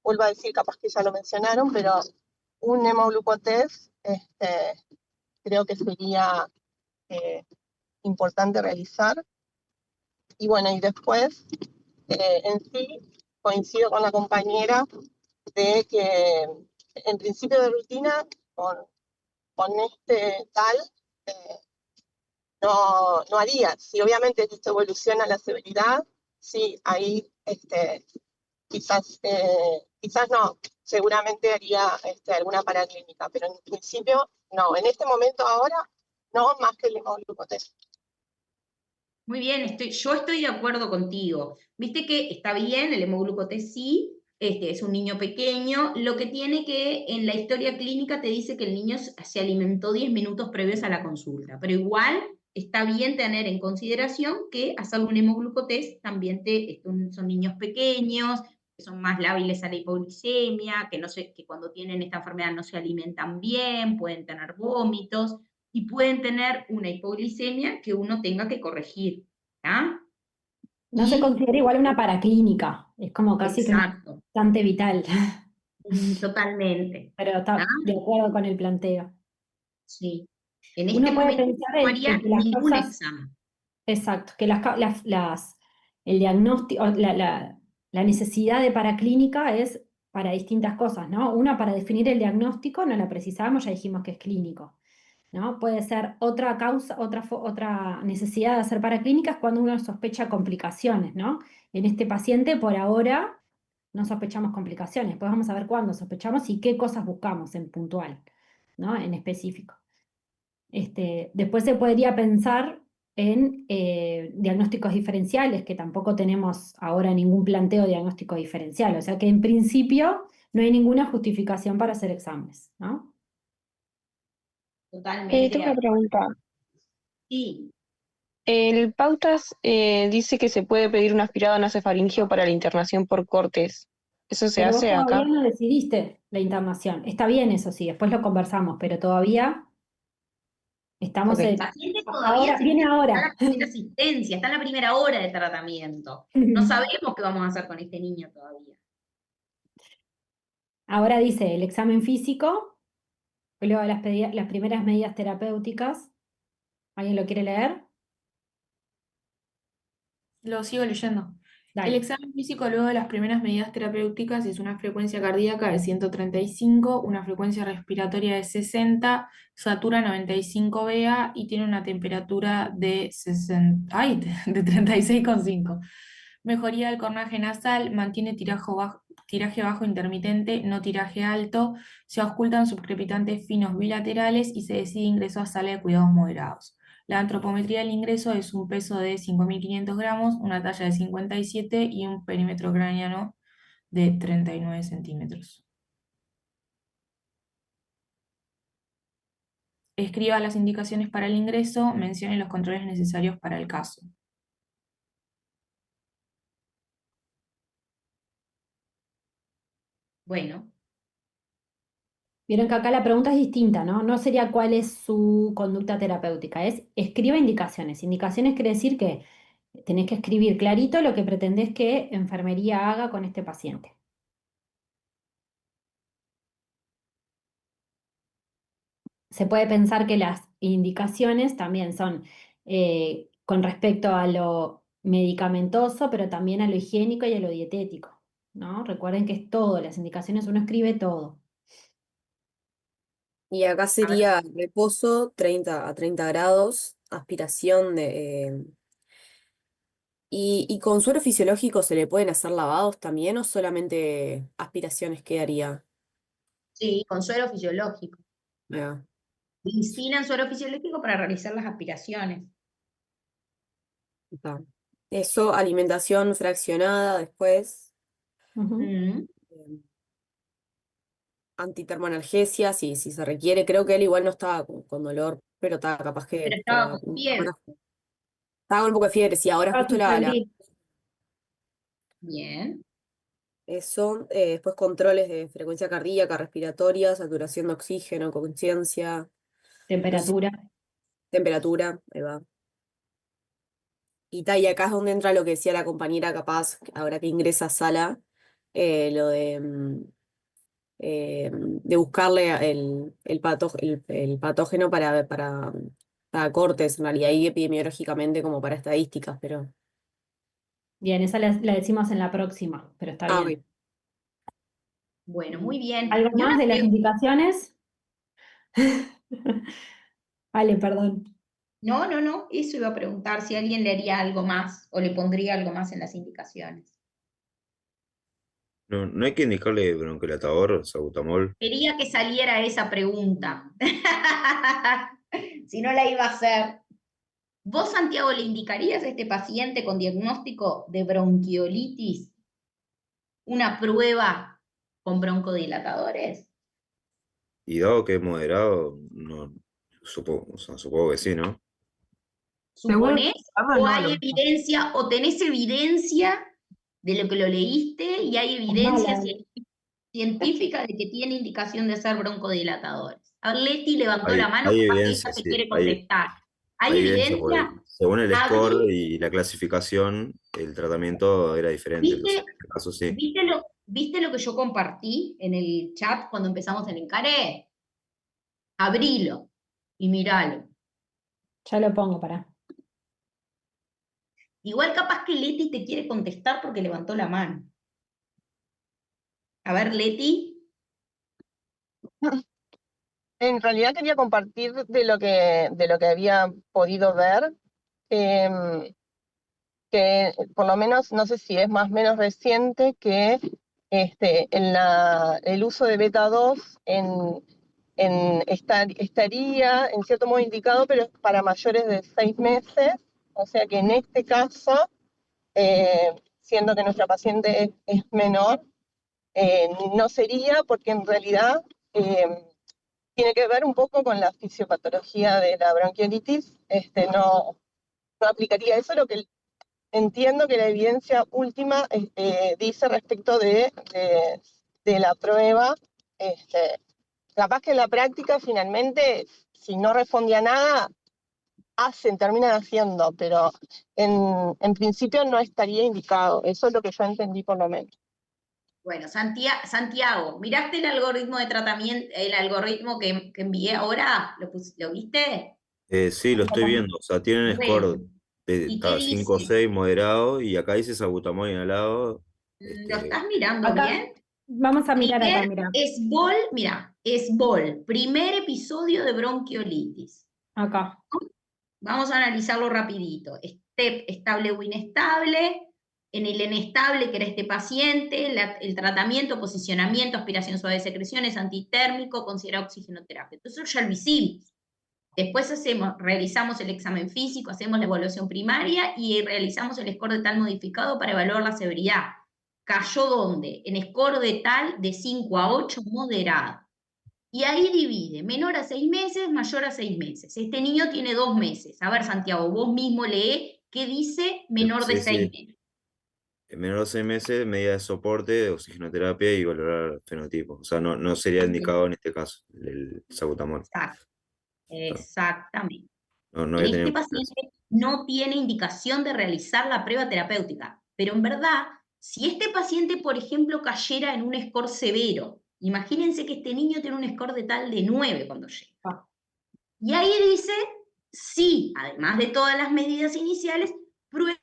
vuelvo a decir, capaz que ya lo mencionaron, pero un hemoglucotest creo que sería importante realizar. Y bueno, y después, en sí, coincido con la compañera de que en principio de rutina, con este tal, no haría. Si obviamente esto evoluciona la severidad, sí, ahí quizás no, seguramente haría alguna paraclínica, pero en principio no. En este momento ahora, no más que el hemoglucotés. Muy bien, yo estoy de acuerdo contigo. Viste que está bien, el hemoglucotés sí, es un niño pequeño, lo que tiene que en la historia clínica te dice que el niño se alimentó 10 minutos previos a la consulta, pero igual está bien tener en consideración que hacer un hemoglucotés también son niños pequeños, que son más lábiles a la hipoglicemia, que cuando tienen esta enfermedad no se alimentan bien, pueden tener vómitos y pueden tener una hipoglicemia que uno tenga que corregir. ¿Ah? No se Y, considera igual una paraclínica, es como casi que exacto, bastante vital, totalmente. pero ¿Ah? está de acuerdo con el planteo. Sí. En este Uno puede momento pensar no en haría que las ningún causas, examen. exacto, que el diagnóstico, la necesidad de paraclínica es para distintas cosas, ¿no? Una, para definir el diagnóstico, no la precisamos, ya dijimos que es clínico, ¿no? Puede ser otra causa, otra necesidad de hacer paraclínicas cuando uno sospecha complicaciones, ¿no? En este paciente, por ahora, no sospechamos complicaciones. Después vamos a ver cuándo sospechamos y qué cosas buscamos en puntual, ¿no? En específico. Después se podría pensar en diagnósticos diferenciales, que tampoco tenemos ahora ningún planteo de diagnóstico diferencial. O sea que en principio no hay ninguna justificación para hacer exámenes, ¿no? Totalmente de Tengo una acuerdo. pregunta. Sí, El Pautas dice que se puede pedir un aspirado nasofaríngeo para la internación por cortes. ¿Eso se Pero vos hace todavía acá? no decidiste la internación. Está bien eso sí, después lo conversamos, pero todavía estamos Ok. el paciente todavía ahora, viene está en ahora. la primera asistencia, está en la primera hora de tratamiento. No sabemos qué vamos a hacer con este niño todavía. Ahora dice el examen físico, luego las primeras medidas terapéuticas. ¿Alguien lo quiere leer? Lo sigo leyendo. El Dale. examen físico luego de las primeras medidas terapéuticas es una frecuencia cardíaca de 135, una frecuencia respiratoria de 60, satura 95 Bea y tiene una temperatura de 36,5. Mejoría del cornaje nasal, mantiene tiraje bajo intermitente, no tiraje alto, se auscultan subcrepitantes finos bilaterales y se decide ingreso a sala de cuidados moderados. La antropometría del ingreso es un peso de 5.500 gramos, una talla de 57 y un perímetro craneano de 39 centímetros. Escriba las indicaciones para el ingreso, mencione los controles necesarios para el caso. Bueno, Vieron que acá la pregunta es distinta, ¿no? No sería cuál es su conducta terapéutica, es escriba indicaciones. Indicaciones quiere decir que tenés que escribir clarito lo que pretendés que enfermería haga con este paciente. Se puede pensar que las indicaciones también son con respecto a lo medicamentoso, pero también a lo higiénico y a lo dietético, ¿no? Recuerden que es todo, las indicaciones uno escribe todo. Y acá sería reposo 30 a 30 grados, aspiración ¿y con suero fisiológico se le pueden hacer lavados también o solamente aspiraciones quedaría? sí, con suero fisiológico. Ah, Instilan suero fisiológico para realizar las aspiraciones. está. Eso, alimentación fraccionada después, Ujú. Mm. antitermoanalgesia, si se requiere. Creo que él igual no estaba con dolor, pero estaba capaz Pero que estaba con fiebre. estaba con un poco de fiebre, sí, ahora Ah, justo la Bien. eso, después controles de frecuencia cardíaca, respiratoria, saturación de oxígeno, conciencia, no sé si Temperatura. temperatura, ahí va. Y acá es donde entra lo que decía la compañera capaz, ahora que ingresa a sala, lo de buscarle el patógeno para cortes, en realidad, y epidemiológicamente como para estadísticas, pero... Bien, esa la decimos en la próxima, pero está Ah, bien. ok. Bueno, muy bien. ¿Algo Y una más de las pregunta. indicaciones? Vale, perdón. No, no, no, eso iba a preguntar si alguien le haría algo más o le pondría algo más en las indicaciones. No, no hay que indicarle bronquilatador, salbutamol. Quería que saliera esa pregunta. Si no la iba a hacer. ¿Vos, Santiago, le indicarías a este paciente con diagnóstico de bronquiolitis una prueba con broncodilatadores? Y dado que es moderado, no, supongo, o sea, supongo que sí, ¿no? Según ¿Suponés Carlos, o no, hay evidencia o tenés evidencia de lo que lo leíste y hay evidencia Mala. científica de que tiene indicación de ser broncodilatadores? A ver, Leti levantó la mano, Hay capaz que evidencia, ella te sí, quiere contestar. ¿Hay hay evidencia porque evidencia? según el score Abrí, y la clasificación, el tratamiento era diferente. Entonces, ¿viste, en este caso sí. viste lo que yo compartí en el chat cuando empezamos el encaré? Abrilo y miralo. Ya lo pongo, para. Igual capaz que Leti te quiere contestar porque levantó la mano. A ver, Leti. En realidad quería compartir de lo que había podido ver, que por lo menos, no sé si es más o menos reciente, que el uso de beta 2 estaría en cierto modo indicado, pero es para mayores de 6 meses, o sea que en este caso, siendo que nuestra paciente es menor, no sería, porque en realidad tiene que ver un poco con la fisiopatología de la bronquiolitis, no aplicaría eso. Lo que entiendo que la evidencia última dice respecto de la prueba, capaz que en la práctica finalmente, si no respondía a nada, terminan haciendo, pero en principio no estaría indicado. Eso es lo que yo entendí por lo menos. Bueno, Santiago, ¿miraste el algoritmo de tratamiento, el algoritmo que envié ahora? ¿Lo viste? Sí, lo estoy viendo. O sea, tienen Bueno, score de ¿y qué dice? 5 o 6 moderado y acá dice salbutamol inhalado. ¿Lo Este, estás mirando Acá, bien? vamos a mirar acá, Primer mira. esbol, mira, esbol, primer episodio de bronquiolitis. Acá. Vamos a analizarlo rapidito. Step estable o inestable. En el inestable, que era este paciente, el tratamiento, posicionamiento, aspiración suave de secreciones, antitérmico, considera oxigenoterapia. Entonces eso ya lo hicimos. Después realizamos el examen físico, hacemos la evaluación primaria y realizamos el score de tal modificado para evaluar la severidad. ¿Cayó dónde? En score de tal de 5 a 8 moderado. Y ahí divide, menor a 6 meses, mayor a 6 meses. Este niño tiene 2 meses. A ver, Santiago, vos mismo lee qué dice menor de sí, 6 sí. meses. En menor de 6 meses, medida de soporte, oxigenoterapia y valorar fenotipo. O sea, no sería indicado en este caso el salbutamol. Exacto. Exactamente. No En había tenido este en cuenta eso. paciente no tiene indicación de realizar la prueba terapéutica, pero en verdad, si este paciente, por ejemplo, cayera en un score severo, imagínense que este niño tiene un score de tal de 9 cuando llega. Y ahí dice, sí, además de todas las medidas iniciales, prueba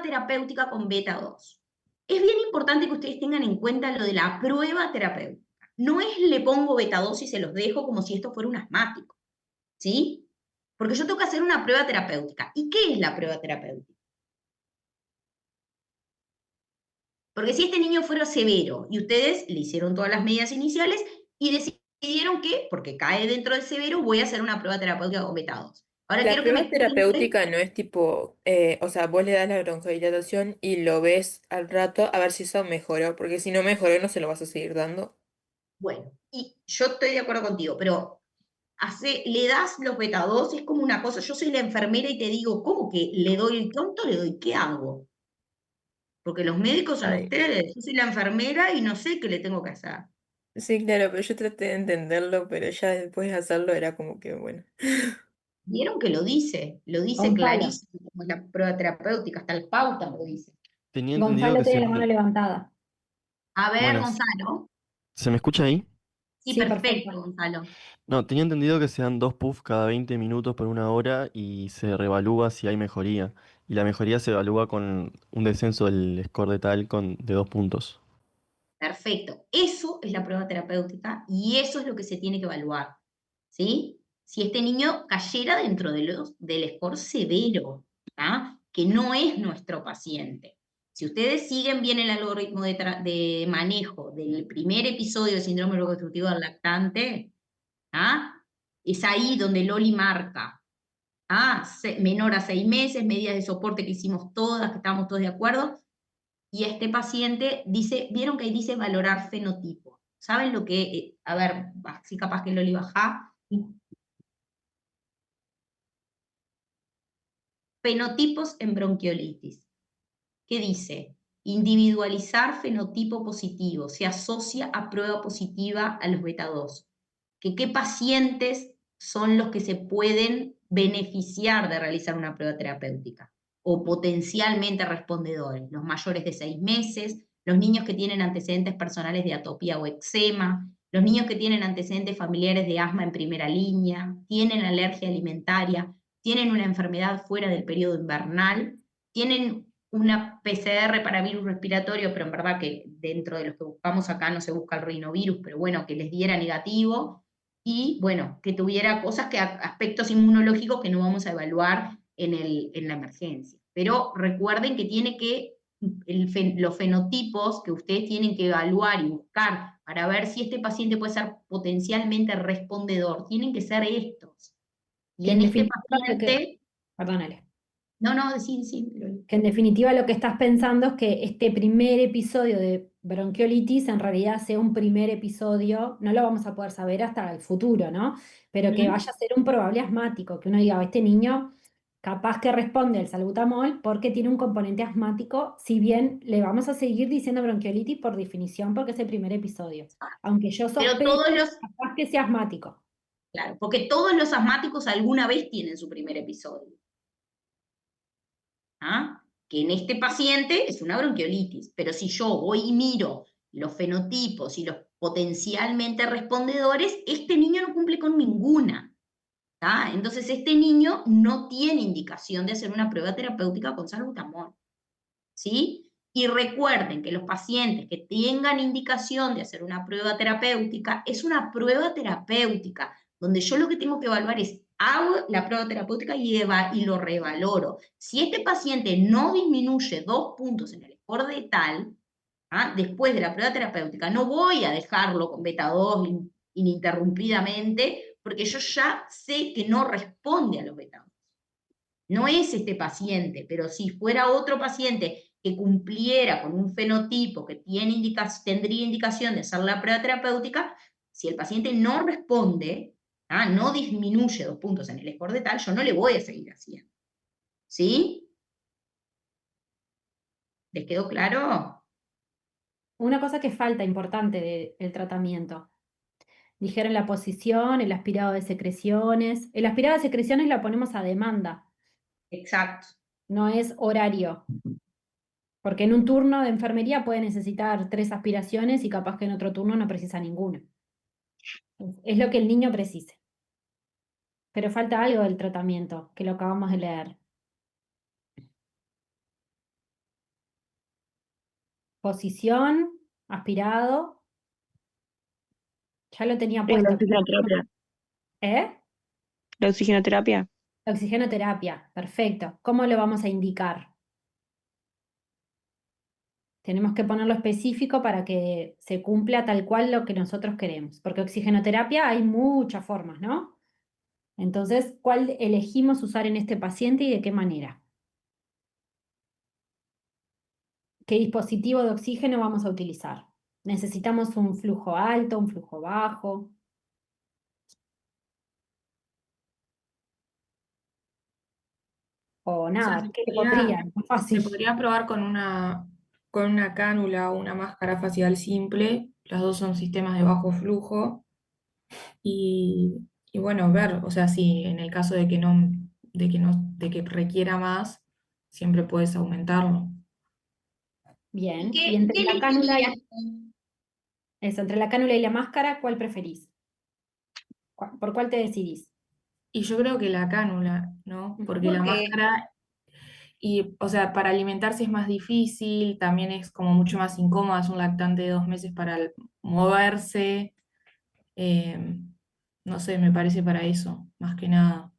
terapéutica con beta 2. Es bien importante que ustedes tengan en cuenta lo de la prueba terapéutica. No es le pongo beta 2 y se los dejo como si esto fuera un asmático, ¿sí? Porque yo tengo que hacer una prueba terapéutica. ¿Y qué es la prueba terapéutica? Porque si este niño fuera severo y ustedes le hicieron todas las medidas iniciales y decidieron que, porque cae dentro del severo, voy a hacer una prueba terapéutica con beta 2. Ahora La quiero que me prueba cuenten. terapéutica no es tipo, o sea, vos le das la broncodilatación y lo ves al rato a ver si eso mejoró, porque si no mejoró no se lo vas a seguir dando. Bueno, y yo estoy de acuerdo contigo, pero le das los beta 2, es como una cosa, yo soy la enfermera y te digo, ¿cómo que le doy? ¿Cuánto le doy? ¿Qué hago? Porque los médicos son Ay, ustedes, yo soy la enfermera y no sé qué le tengo que hacer. sí, claro, pero yo traté de entenderlo, pero ya después de hacerlo era como que, bueno. Vieron que lo dice Gonzalo. clarísimo, como es la prueba terapéutica, hasta el pauta lo dice. Tenía entendido Gonzalo que tiene la sean mano levantada. A ver, buenas. Gonzalo. ¿Se me escucha ahí? Sí, Sí, perfecto, perfecto. Gonzalo. No, tenía entendido que sean 2 puffs cada 20 minutos por 1 hora y se reevalúa si hay mejoría. Y la mejoría se evalúa con un descenso del score de tal de 2 puntos. Perfecto. Eso es la prueba terapéutica y eso es lo que se tiene que evaluar. ¿Sí? si este niño cayera dentro del score severo, ¿tá? Que no es nuestro paciente. Si ustedes siguen bien el algoritmo de manejo del primer episodio de síndrome broncoobstructivo del lactante, ¿ah? Es ahí donde Loli marca, menor a 6 meses, medidas de soporte que hicimos todas, que estábamos todos de acuerdo, y este paciente dice, vieron que ahí dice valorar fenotipo. ¿Saben lo que, a ver, si capaz que Loli bajá? Fenotipos en bronquiolitis. ¿Qué dice? Individualizar fenotipo positivo, se asocia a prueba positiva a los beta 2. ¿Qué pacientes son los que se pueden beneficiar de realizar una prueba terapéutica? O potencialmente respondedores, los mayores de 6 meses, los niños que tienen antecedentes personales de atopía o eczema, los niños que tienen antecedentes familiares de asma en primera línea, tienen alergia alimentaria, tienen una enfermedad fuera del periodo invernal, tienen una PCR para virus respiratorio, pero en verdad que dentro de los que buscamos acá no se busca el rinovirus, pero bueno, que les diera negativo, y bueno, que tuviera aspectos inmunológicos que no vamos a evaluar en la emergencia. Pero recuerden que los fenotipos que ustedes tienen que evaluar y buscar para ver si este paciente puede ser potencialmente respondedor, tienen que ser estos. Y en este paciente... Perdónale. No, sí. Que en definitiva lo que estás pensando es que este primer episodio de bronquiolitis en realidad sea un primer episodio, no lo vamos a poder saber hasta el futuro, ¿no? Pero que vaya a ser un probable asmático, que uno diga, este niño capaz que responde al salbutamol porque tiene un componente asmático, si bien le vamos a seguir diciendo bronquiolitis por definición porque es el primer episodio. Aunque yo sospecho capaz que sea asmático. Claro, porque todos los asmáticos alguna vez tienen su primer episodio. Que en este paciente es una bronquiolitis, pero si yo voy y miro los fenotipos y los potencialmente respondedores, este niño no cumple con ninguna. Entonces este niño no tiene indicación de hacer una prueba terapéutica con salbutamol. ¿Sí? Y recuerden que los pacientes que tengan indicación de hacer una prueba terapéutica, es una prueba terapéutica, donde yo lo que tengo que evaluar es, hago la prueba terapéutica y lo revaloro. Si este paciente no disminuye 2 puntos en el score de tal, después de la prueba terapéutica, no voy a dejarlo con beta 2 ininterrumpidamente, porque yo ya sé que no responde a los beta 2. No es este paciente, pero si fuera otro paciente que cumpliera con un fenotipo que tendría indicación de hacer la prueba terapéutica, si el paciente no responde, no disminuye 2 puntos en el score de tal, yo no le voy a seguir haciendo. ¿Sí? ¿Les quedó claro? Una cosa que falta importante del tratamiento. Dijeron la posición, el aspirado de secreciones. El aspirado de secreciones lo ponemos a demanda. Exacto. No es horario. Porque en un turno de enfermería puede necesitar 3 aspiraciones y capaz que en otro turno no precisa ninguna. Es lo que el niño precise. Pero falta algo del tratamiento, que lo acabamos de leer. Posición, aspirado. Ya lo tenía puesto. La oxigenoterapia. La oxigenoterapia. La oxigenoterapia, perfecto. ¿Cómo lo vamos a indicar? Tenemos que ponerlo específico para que se cumpla tal cual lo que nosotros queremos. Porque oxigenoterapia hay muchas formas, ¿no? Entonces, ¿cuál elegimos usar en este paciente y de qué manera? ¿Qué dispositivo de oxígeno vamos a utilizar? ¿Necesitamos un flujo alto, un flujo bajo? O nada, ¿qué le pondrían? Se podría probar con una cánula o una máscara facial simple. Las dos son sistemas de bajo flujo. Y bueno, ver, o sea, si en el caso de que requiera más, siempre puedes aumentarlo. Bien, y entre la cánula entre la cánula y la máscara, ¿cuál preferís? ¿Por cuál te decidís? Y yo creo que la cánula, ¿no? Porque la máscara, o sea, para alimentarse es más difícil, también es como mucho más incómoda, es un lactante de 2 meses para moverse. no sé, me parece para eso, más que nada.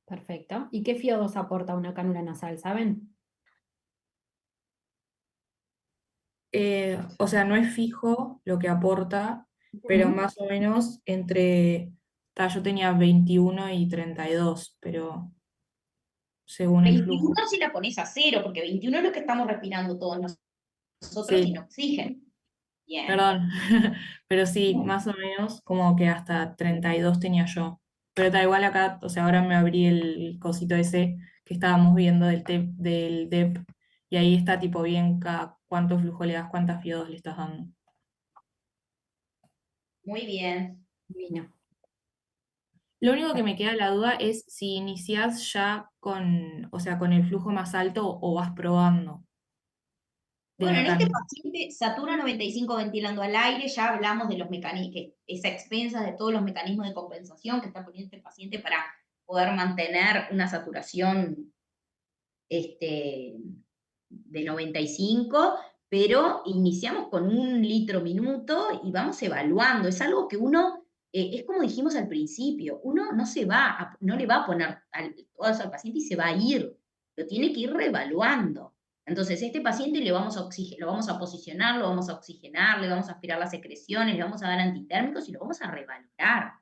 Perfecto. ¿Y qué FIO2 aporta una cánula nasal, saben? O sea, no es fijo lo que aporta, pero Ujú. más o menos yo tenía 21 y 32, pero según el 21 flujo. si la pones a cero, porque 21 es lo que estamos respirando todos nosotros sin Sí, oxígeno. Bien. perdón, pero sí, más o menos como que hasta 32 tenía yo. Pero da igual acá, o sea, ahora me abrí el cosito ese que estábamos viendo del DEP, y ahí está tipo bien cada cuánto flujo le das, cuántas FIO2 le estás dando. Muy bien. Divino. Lo único que me queda la duda es si iniciás ya con, o sea, con el flujo más alto o vas probando de Bueno, la en este cánula. paciente, Satura 95 ventilando al aire, ya hablamos de los mecanismos, esa expensa de todos los mecanismos de compensación que está poniendo este paciente para poder mantener una saturación de 95, pero iniciamos con 1 litro minuto y vamos evaluando. Es algo que uno, es como dijimos al principio, uno no le va a poner todo eso al paciente y se va a ir, lo tiene que ir reevaluando. Entonces, este paciente lo vamos a posicionar, lo vamos a oxigenar, le vamos a aspirar las secreciones, le vamos a dar antitérmicos y lo vamos a revalorar.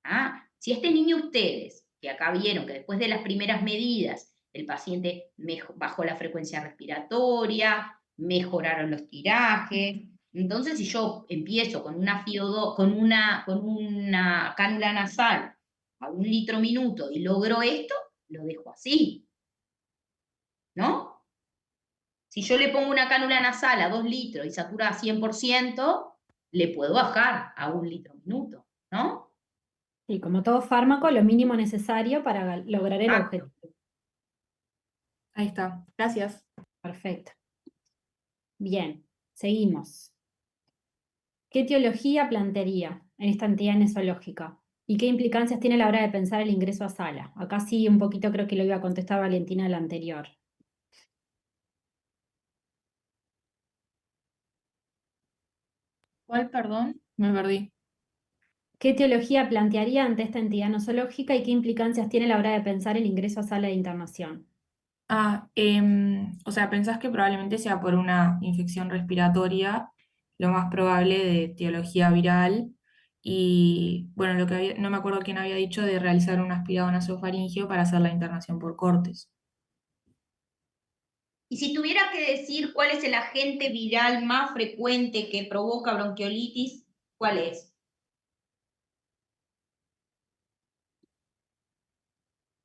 ¿Ah? Si este niño ustedes, que acá vieron que después de las primeras medidas el paciente bajó la frecuencia respiratoria, mejoraron los tirajes, entonces si yo empiezo con una FIO2, con una cánula nasal a 1 litro minuto y logro esto, lo dejo así, ¿no? Si yo le pongo una cánula nasal a 2 litros y satura a 100%, le puedo bajar a 1 litro minuto, ¿no? Y como todo fármaco, lo mínimo necesario para lograr el objetivo. Ahí está, gracias. Perfecto. Bien, seguimos. ¿Qué etiología plantearía en esta entidad nesológica? ¿Y qué implicancias tiene a la hora de pensar el ingreso a sala? Acá sí, un poquito creo que lo iba a contestar Valentina la anterior. ¿Cuál, perdón? Me perdí. ¿Qué etiología plantearía ante esta entidad nosológica y qué implicancias tiene a la hora de pensar el ingreso a sala de internación? O sea, ¿pensás que probablemente sea por una infección respiratoria, lo más probable de etiología viral? Y bueno, no me acuerdo quién había dicho de realizar un aspirado nasofaringeo para hacer la internación por cortes. Y si tuviera que decir cuál es el agente viral más frecuente que provoca bronquiolitis, ¿cuál es?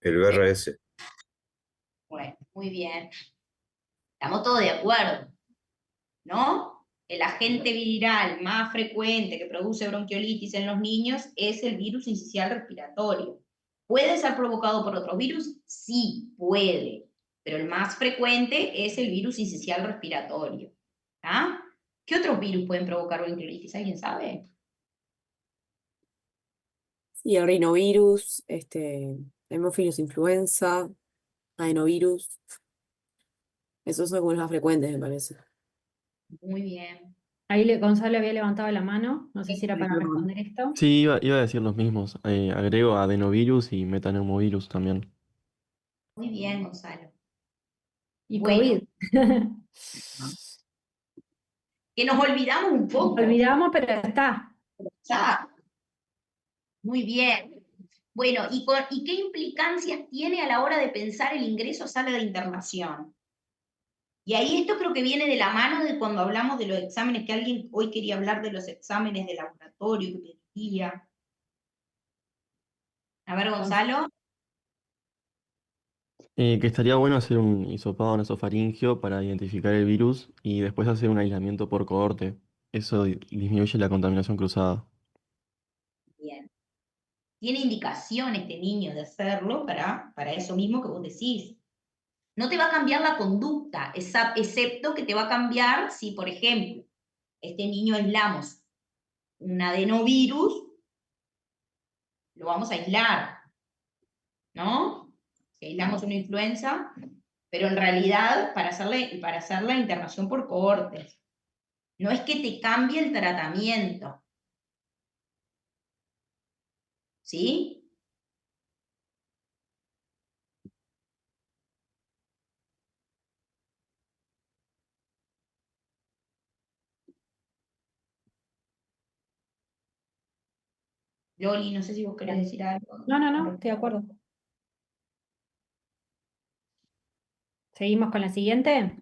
El BRS. Bueno, muy bien. Estamos todos de acuerdo, ¿no? El agente viral más frecuente que produce bronquiolitis en los niños es el virus incisional respiratorio. ¿Puede ser provocado por otros virus? Sí, puede, pero el más frecuente es el virus incisional respiratorio. ¿Ah? ¿Qué otros virus pueden provocar bronquiolitis? ¿Alguien sabe? Y el rinovirus, Haemophilus influenza, adenovirus. Esos son como los más frecuentes, me parece. Muy bien. Ahí Gonzalo había levantado la mano, no sé si era Ay, para perdón. responder esto. Sí, iba a decir los mismos. Agrego adenovirus y metaneumovirus también. Muy bien, Gonzalo. Y Bueno, COVID. que nos olvidamos un poco. Olvidamos, pero está. Ya. Muy bien. Bueno, ¿y qué implicancias tiene a la hora de pensar el ingreso a sala de internación? Y ahí esto creo que viene de la mano de cuando hablamos de los exámenes, que alguien hoy quería hablar de los exámenes de laboratorio que pediría. A ver, Gonzalo. Que estaría bueno hacer un hisopado nasofaringeo para identificar el virus y después hacer un aislamiento por cohorte. Eso disminuye la contaminación cruzada. Bien. Tiene indicación este niño de hacerlo para eso mismo que vos decís. No te va a cambiar la conducta, excepto que te va a cambiar si, por ejemplo, este niño aislamos un adenovirus, lo vamos a aislar, ¿no? Si aislamos una influenza, pero en realidad para hacer la internación por cohortes. No es que te cambie el tratamiento. ¿sí? Loli, no sé si vos querés decir algo. No, estoy de acuerdo. ¿Seguimos con la siguiente?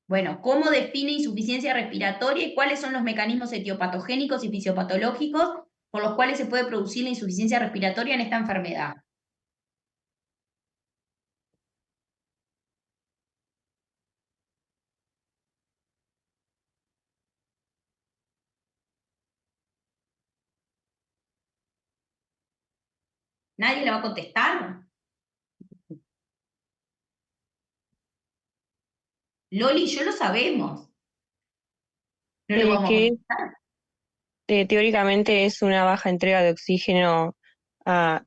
Bueno, ¿cómo define insuficiencia respiratoria y cuáles son los mecanismos etiopatogénicos y fisiopatológicos por los cuales se puede producir la insuficiencia respiratoria en esta enfermedad? ¿Nadie le va a contestar? Loli y yo lo sabemos. No le vamos a Que contestar. teóricamente es una baja entrega de oxígeno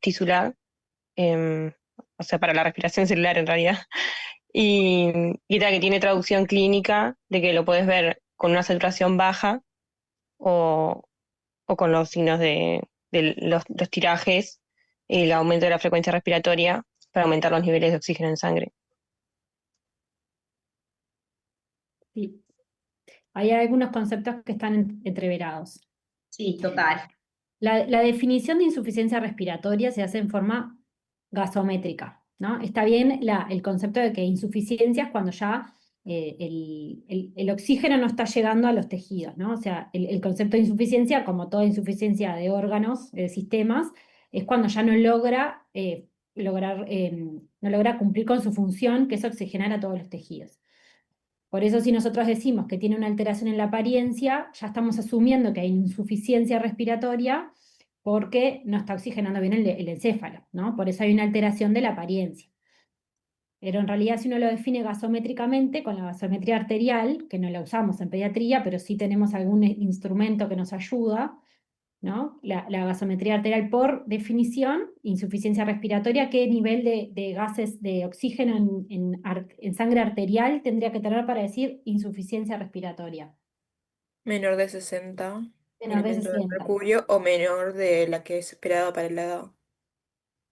tisular, em, o sea, para la respiración celular en realidad, y que tiene traducción clínica de que lo puedes ver con una saturación baja o, o con los signos de los tirajes, el aumento de la frecuencia respiratoria para aumentar los niveles de oxígeno en sangre. Sí. Hay algunos conceptos que están entreverados. Sí, total. La definición de insuficiencia respiratoria se hace en forma gasométrica, ¿no? Está bien el concepto de que insuficiencia es cuando ya el oxígeno no está llegando a los tejidos, ¿no? O sea, el concepto de insuficiencia, como toda insuficiencia de órganos, de sistemas, es cuando ya no logra, no logra cumplir con su función, que es oxigenar a todos los tejidos. Por eso si nosotros decimos que tiene una alteración en la apariencia, ya estamos asumiendo que hay insuficiencia respiratoria porque no está oxigenando bien el encéfalo, ¿no? Por eso hay una alteración de la apariencia. Pero en realidad si uno lo define gasométricamente, con la gasometría arterial, que no la usamos en pediatría, pero sí tenemos algún instrumento que nos ayuda, ¿no? La gasometría arterial, por definición, insuficiencia respiratoria, ¿qué nivel de gases de oxígeno en sangre arterial tendría que tener para decir insuficiencia respiratoria? Menor de 60 Menor de milimetros de 60. mercurio o menor de la que es esperada para la edad.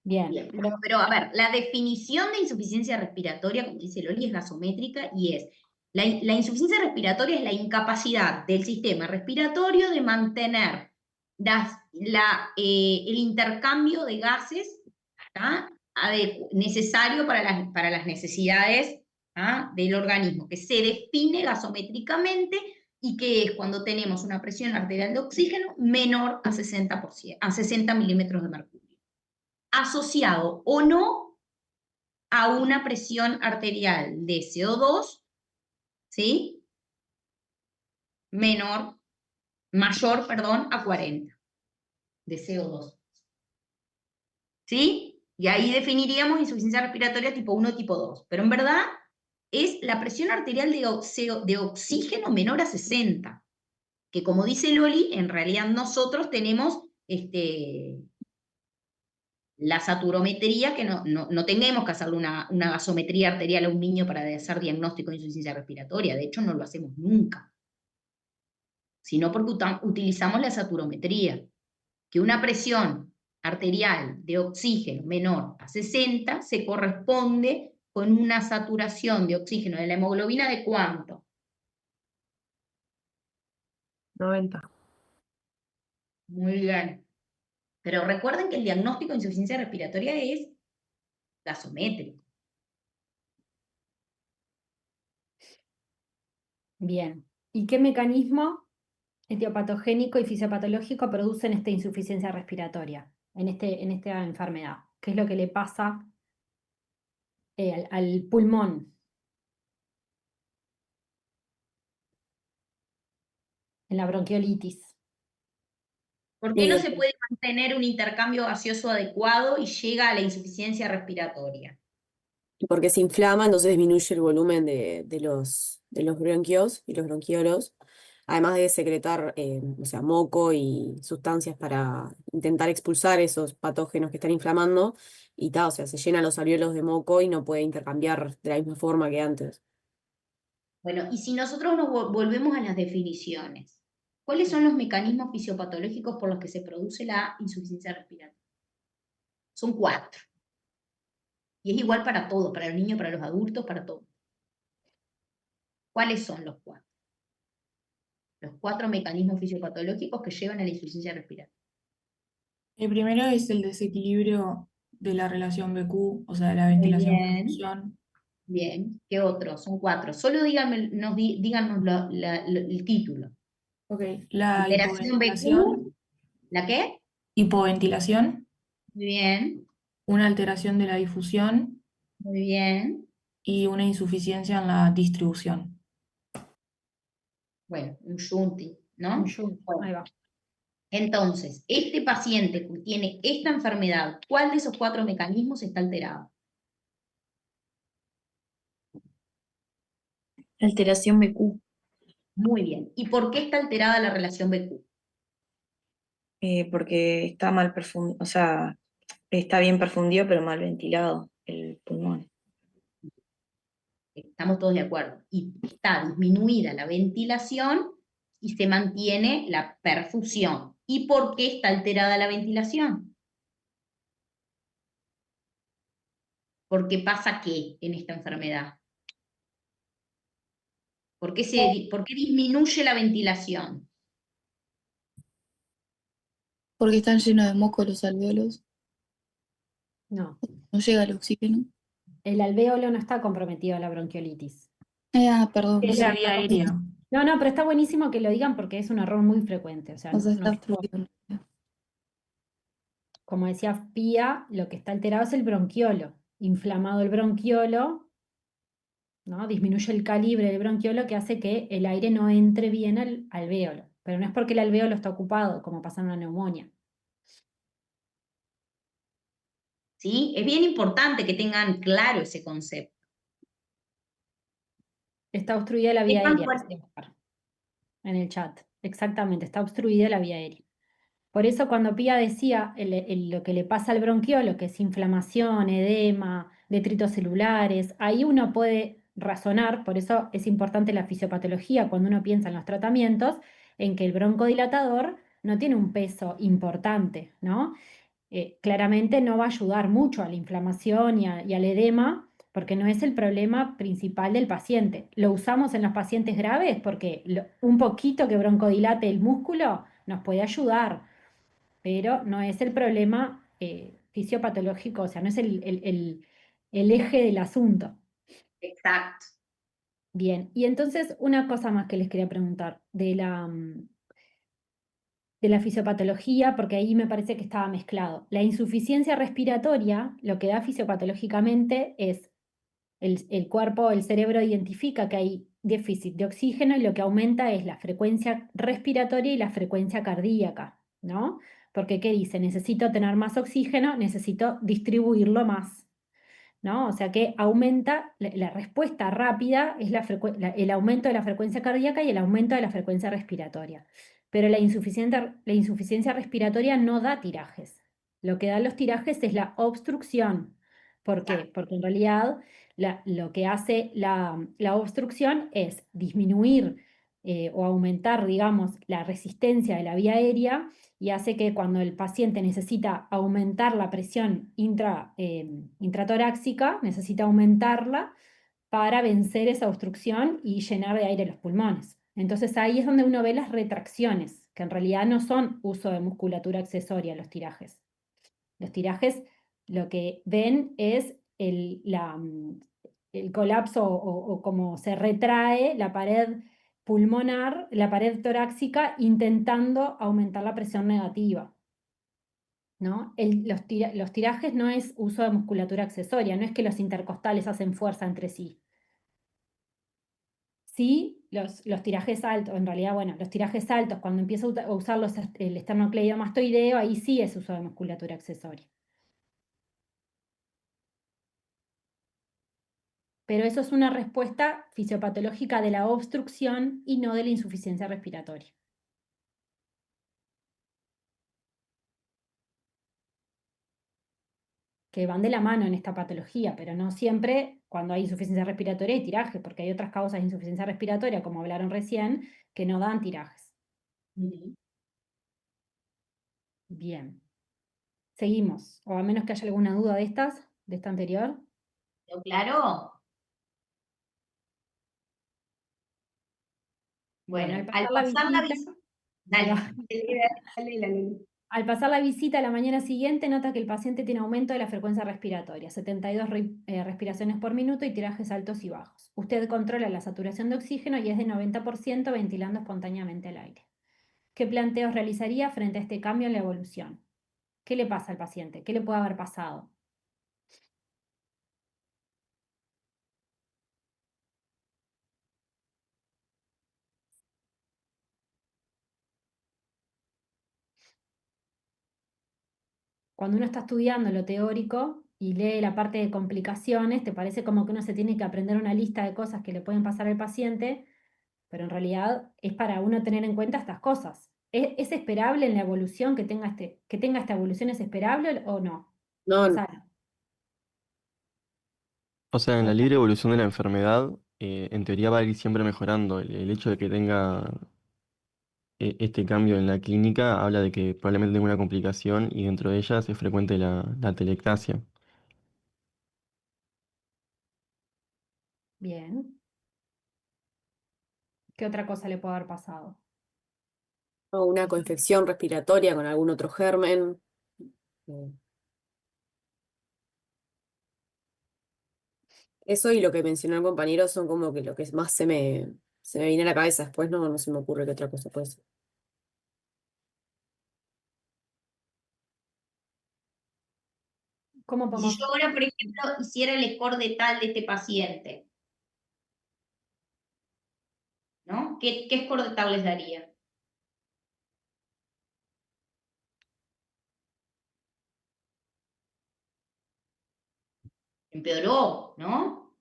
Bien. Pero a ver, la definición de insuficiencia respiratoria, como dice Loli, es gasométrica y es la insuficiencia respiratoria es la incapacidad del sistema respiratorio de mantener el intercambio de gases, ¿tá? Necesario para las necesidades, ¿tá? Del organismo, que se define gasométricamente y que es cuando tenemos una presión arterial de oxígeno menor a 60%, a 60 milímetros de mercurio, asociado o no a una presión arterial de CO2, ¿sí? Mayor, perdón, a 40 de CO2. ¿Sí? Y ahí definiríamos insuficiencia respiratoria tipo 1, tipo 2. Pero en verdad es la presión arterial de oxígeno menor a 60. Que como dice Loli, en realidad nosotros tenemos la saturometría, que no tenemos que hacerle una gasometría arterial a un niño para hacer diagnóstico de insuficiencia respiratoria. De hecho, no lo hacemos nunca. Sino porque utilizamos la saturometría. Que una presión arterial de oxígeno menor a 60 se corresponde con una saturación de oxígeno de la hemoglobina de ¿cuánto? 90. Muy bien. Pero recuerden que el diagnóstico de insuficiencia respiratoria es gasométrico. Bien. ¿Y qué mecanismo etiopatogénico y fisiopatológico producen esta insuficiencia respiratoria en esta enfermedad? ¿Qué es lo que le pasa al pulmón? En la bronquiolitis. ¿Por qué no se puede mantener un intercambio gaseoso adecuado y llega a la insuficiencia respiratoria? Porque se inflama, entonces disminuye el volumen de los bronquios y los bronquiolos, además de secretar o sea, moco y sustancias para intentar expulsar esos patógenos que están inflamando, y o sea, se llenan los alvéolos de moco y no puede intercambiar de la misma forma que antes. Bueno, y si nosotros nos volvemos a las definiciones, ¿Cuáles son los mecanismos fisiopatológicos por los que se produce la insuficiencia respiratoria? Son 4. Y es igual para todo, para los niños, para los adultos, para todos. ¿Cuáles son los 4? Los 4 mecanismos fisiopatológicos que llevan a la insuficiencia respiratoria. El primero es el desequilibrio de la relación BQ, o sea, de la Muy ventilación bien. perfusión. Bien. ¿Qué otros? Son 4. Solo díganos el título. Ok, la Alteración hipoventilación, BQ. ¿La qué? hipoventilación, Muy bien. una alteración de la difusión Muy bien. y una insuficiencia en la distribución. Bueno, un shunting, ¿no? Un shunt, Bueno, ahí va. entonces, este paciente que tiene esta enfermedad, ¿cuál de esos 4 mecanismos está alterado? Alteración BQ, Muy bien. ¿Y por qué está alterada la relación BQ? porque está mal perfundido, o sea, está bien perfundido, pero mal ventilado el pulmón. Estamos todos de acuerdo. Y está disminuida la ventilación y se mantiene la perfusión. ¿Y por qué está alterada la ventilación? Porque pasa qué en esta enfermedad. ¿Por qué disminuye la ventilación? Porque están llenos de moco los alvéolos, No, no llega el oxígeno. el alvéolo no está comprometido a la bronquiolitis. Perdón. Es la vía aérea. No, no, pero está buenísimo que lo digan porque es un error muy frecuente. O sea, O sea, no está es como- obstruido. como decía Pía, lo que está alterado es el bronquiolo. Inflamado el bronquiolo, ¿no? Disminuye el calibre del bronquiolo que hace que el aire no entre bien al alvéolo. Pero no es porque el alvéolo está ocupado, como pasa en una neumonía. ¿Sí? Es bien importante que tengan claro ese concepto. Está obstruida la vía Sepan aérea, cuál- decía Oscar, en el chat. Exactamente, está obstruida la vía aérea. Por eso cuando Pía decía lo que le pasa al bronquiolo, que es inflamación, edema, detritos celulares, ahí uno puede razonar, por eso es importante la fisiopatología cuando uno piensa en los tratamientos, en que el broncodilatador no tiene un peso importante, ¿no? Claramente no va a ayudar mucho a la inflamación y al edema, porque no es el problema principal del paciente. Lo usamos en los pacientes graves porque un poquito que broncodilate el músculo nos puede ayudar, pero no es el problema fisiopatológico, o sea, no es el eje del asunto. Exacto. Bien, y entonces una cosa más que les quería preguntar de la fisiopatología, porque ahí me parece que estaba mezclado. La insuficiencia respiratoria, lo que da fisiopatológicamente es el cuerpo, el cerebro identifica que hay déficit de oxígeno y lo que aumenta es la frecuencia respiratoria y la frecuencia cardíaca, ¿no? Porque ¿qué dice? Necesito tener más oxígeno, necesito distribuirlo más, ¿no? O sea que aumenta, la respuesta rápida es el aumento de la frecuencia cardíaca y el aumento de la frecuencia respiratoria. Pero la insuficiencia respiratoria no da tirajes. Lo que da los tirajes es la obstrucción. ¿Por qué? Porque en realidad lo que hace la obstrucción es disminuir o aumentar, digamos, la resistencia de la vía aérea y hace que cuando el paciente necesita aumentar la presión intratorácica, necesita aumentarla para vencer esa obstrucción y llenar de aire los pulmones. Entonces ahí es donde uno ve las retracciones, que en realidad no son uso de musculatura accesoria los tirajes. Los tirajes lo que ven es el colapso o cómo se retrae la pared pulmonar, la pared torácica, intentando aumentar la presión negativa, ¿no? Los tirajes no es uso de musculatura accesoria, no es que los intercostales hacen fuerza entre sí. Sí, los tirajes altos, en realidad, bueno, los tirajes altos, cuando empiezo a usar el esternocleidomastoideo, ahí sí es uso de musculatura accesoria. Pero eso es una respuesta fisiopatológica de la obstrucción y no de la insuficiencia respiratoria. Que van de la mano en esta patología, pero no siempre cuando hay insuficiencia respiratoria hay tiraje, porque hay otras causas de insuficiencia respiratoria, como hablaron recién, que no dan tirajes. Ujú. Bien. Seguimos. O a menos que haya alguna duda de esta anterior. ¿Quedó claro? Bueno, Bueno, al al pasar la pasar la visita, visita, ahí dale, va. dale, dale. Al pasar la visita a la mañana siguiente, nota que el paciente tiene aumento de la frecuencia respiratoria, 72 respiraciones por minuto y tirajes altos y bajos. Usted controla la saturación de oxígeno y es de 90% ventilando espontáneamente el aire. ¿Qué planteos realizaría frente a este cambio en la evolución? ¿Qué le pasa al paciente? ¿Qué le puede haber pasado? Cuando uno está estudiando lo teórico y lee la parte de complicaciones, te parece como que uno se tiene que aprender una lista de cosas que le pueden pasar al paciente, pero en realidad es para uno tener en cuenta estas cosas. ¿Es esperable en la evolución que tenga esta evolución? ¿Es esperable o no? No, Gonzalo. O sea, en la libre evolución de la enfermedad, en teoría va a ir siempre mejorando. El hecho de que tenga este cambio en la clínica habla de que probablemente tenga una complicación y dentro de ellas es frecuente la telectasia. Bien. ¿Qué otra cosa le puede haber pasado? o una coinfección respiratoria con algún otro germen. eh, Eso y lo que mencionó el compañero son como que lo que más se me viene a la cabeza. Después no se me ocurre qué otra cosa puede ser. ¿Cómo Y si podemos? yo ahora, por ejemplo, hiciera el score de tal de este paciente, ¿no? ¿Qué score de tal les daría? Empeoró, ¿no?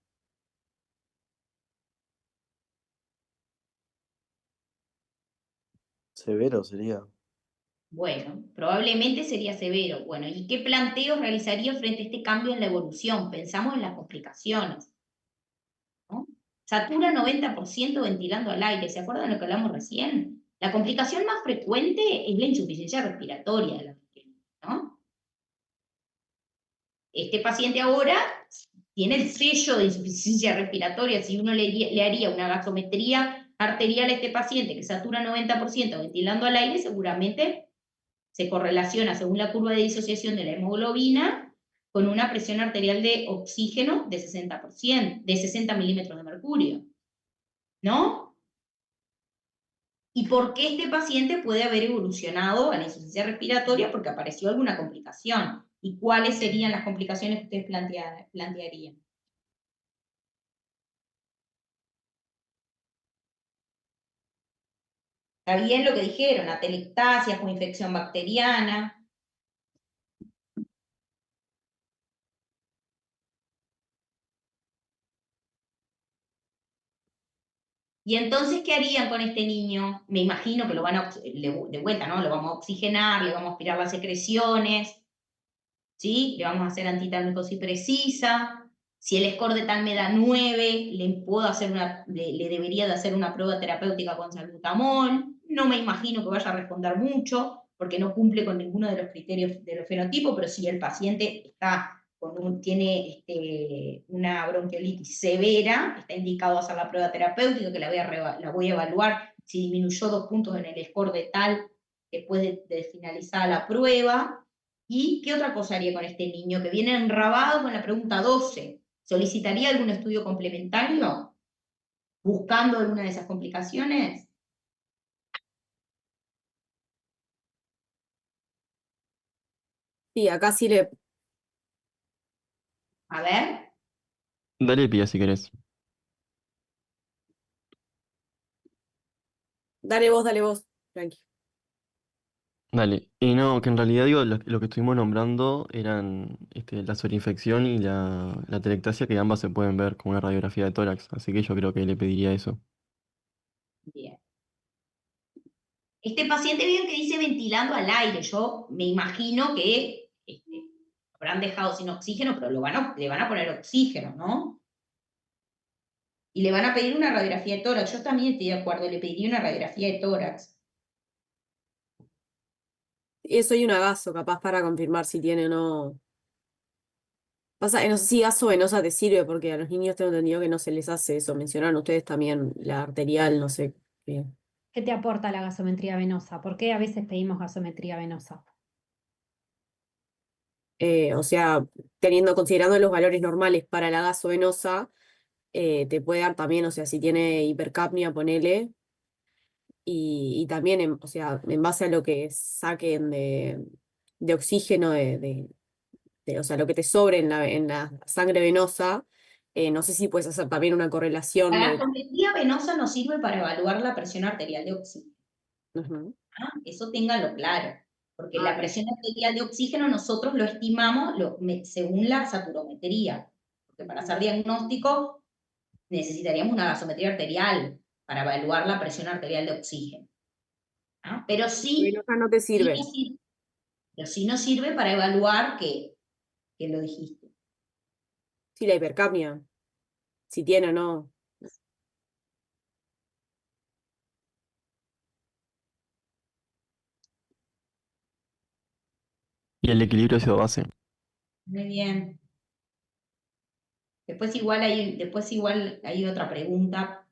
Severo sería. Bueno, probablemente sería severo. Bueno, ¿y qué planteos realizaría frente a este cambio en la evolución? Pensamos en las complicaciones, ¿no? Satura 90% ventilando al aire, ¿se acuerdan de lo que hablamos recién? La complicación más frecuente es la insuficiencia respiratoria de la paciente, ¿no? Este paciente ahora tiene el sello de insuficiencia respiratoria. Si uno le haría una gasometría arterial a este paciente que satura 90% ventilando al aire, seguramente se correlaciona según la curva de disociación de la hemoglobina con una presión arterial de oxígeno de 60%, de 60 milímetros de mercurio, ¿no? ¿Y por qué este paciente puede haber evolucionado a la insuficiencia respiratoria? Porque apareció alguna complicación. ¿Y cuáles serían las complicaciones que ustedes plantearían? Está bien lo que dijeron, atelectasia, infección bacteriana. Y entonces, ¿qué harían con este niño? Me imagino que lo van a, de vuelta, ¿no? Lo vamos a oxigenar, le vamos a aspirar las secreciones, ¿sí? Le vamos a hacer antitérmico si precisa. Si el score de tal me da 9, le debería de hacer una prueba terapéutica con salbutamol. No me imagino que vaya a responder mucho, porque no cumple con ninguno de los criterios de los fenotipos, pero si el paciente tiene una bronquiolitis severa, está indicado hacer la prueba terapéutica, que la voy a evaluar si disminuyó 2 puntos en el score de tal después de finalizar la prueba. ¿Y qué otra cosa haría con este niño que viene enrabado con la pregunta 12? ¿Solicitaría algún estudio complementario buscando alguna de esas complicaciones? Sí, acá sí le. A ver. Dale pía si querés. Dale vos, tranqui. Dale. Y no, que en realidad digo, lo que estuvimos nombrando eran la sobreinfección y la telectasia, que ambas se pueden ver con una radiografía de tórax. Así que yo creo que le pediría eso. Bien. Este paciente bien que dice ventilando al aire. Yo me imagino que habrán dejado sin oxígeno, pero le van a poner oxígeno, ¿no? Y le van a pedir una radiografía de tórax. Yo también estoy de acuerdo, le pediría una radiografía de tórax. Eso y un agaso, capaz para confirmar si tiene o no. Pasa, no sé si gaso venosa te sirve, porque a los niños tengo entendido que no se les hace eso. Mencionaron ustedes también la arterial, no sé qué. ¿Qué te aporta la gasometría venosa? ¿Por qué a veces pedimos gasometría venosa? O sea, considerando los valores normales para la gaso venosa, te puede dar también, o sea, si tiene hipercapnia, ponele, y también, o sea, en base a lo que saquen de oxígeno, o sea, lo que te sobre en la sangre venosa, no sé si puedes hacer también una correlación La de... gasometría venosa nos sirve para evaluar la presión arterial de oxígeno. Ujú. Eso ténganlo claro, porque la Ah, presión arterial de oxígeno nosotros lo estimamos según la saturometría, porque para hacer diagnóstico necesitaríamos una gasometría arterial para evaluar la presión arterial de oxígeno. Pero sí, venosa no te sí sirve. nos sirve, pero sí nos sirve para evaluar que lo dijiste. Sí, la hipercapnia, si tiene o no. Y el equilibrio ácido-base. Muy bien. Después igual hay otra pregunta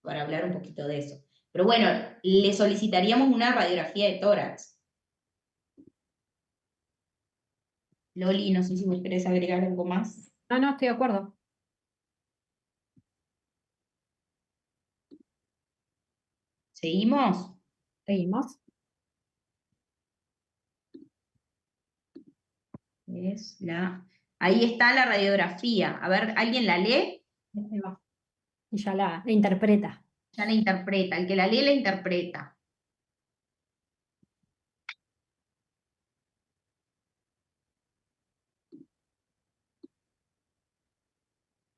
para hablar un poquito de eso. Pero bueno, le solicitaríamos una radiografía de tórax. Loli, no sé si vos querés agregar algo más. No, estoy de acuerdo. ¿Seguimos? Seguimos. Ahí está la radiografía. A ver, ¿alguien la lee? Ahí va. Y ya la interpreta. Ya la interpreta. El que la lee la interpreta.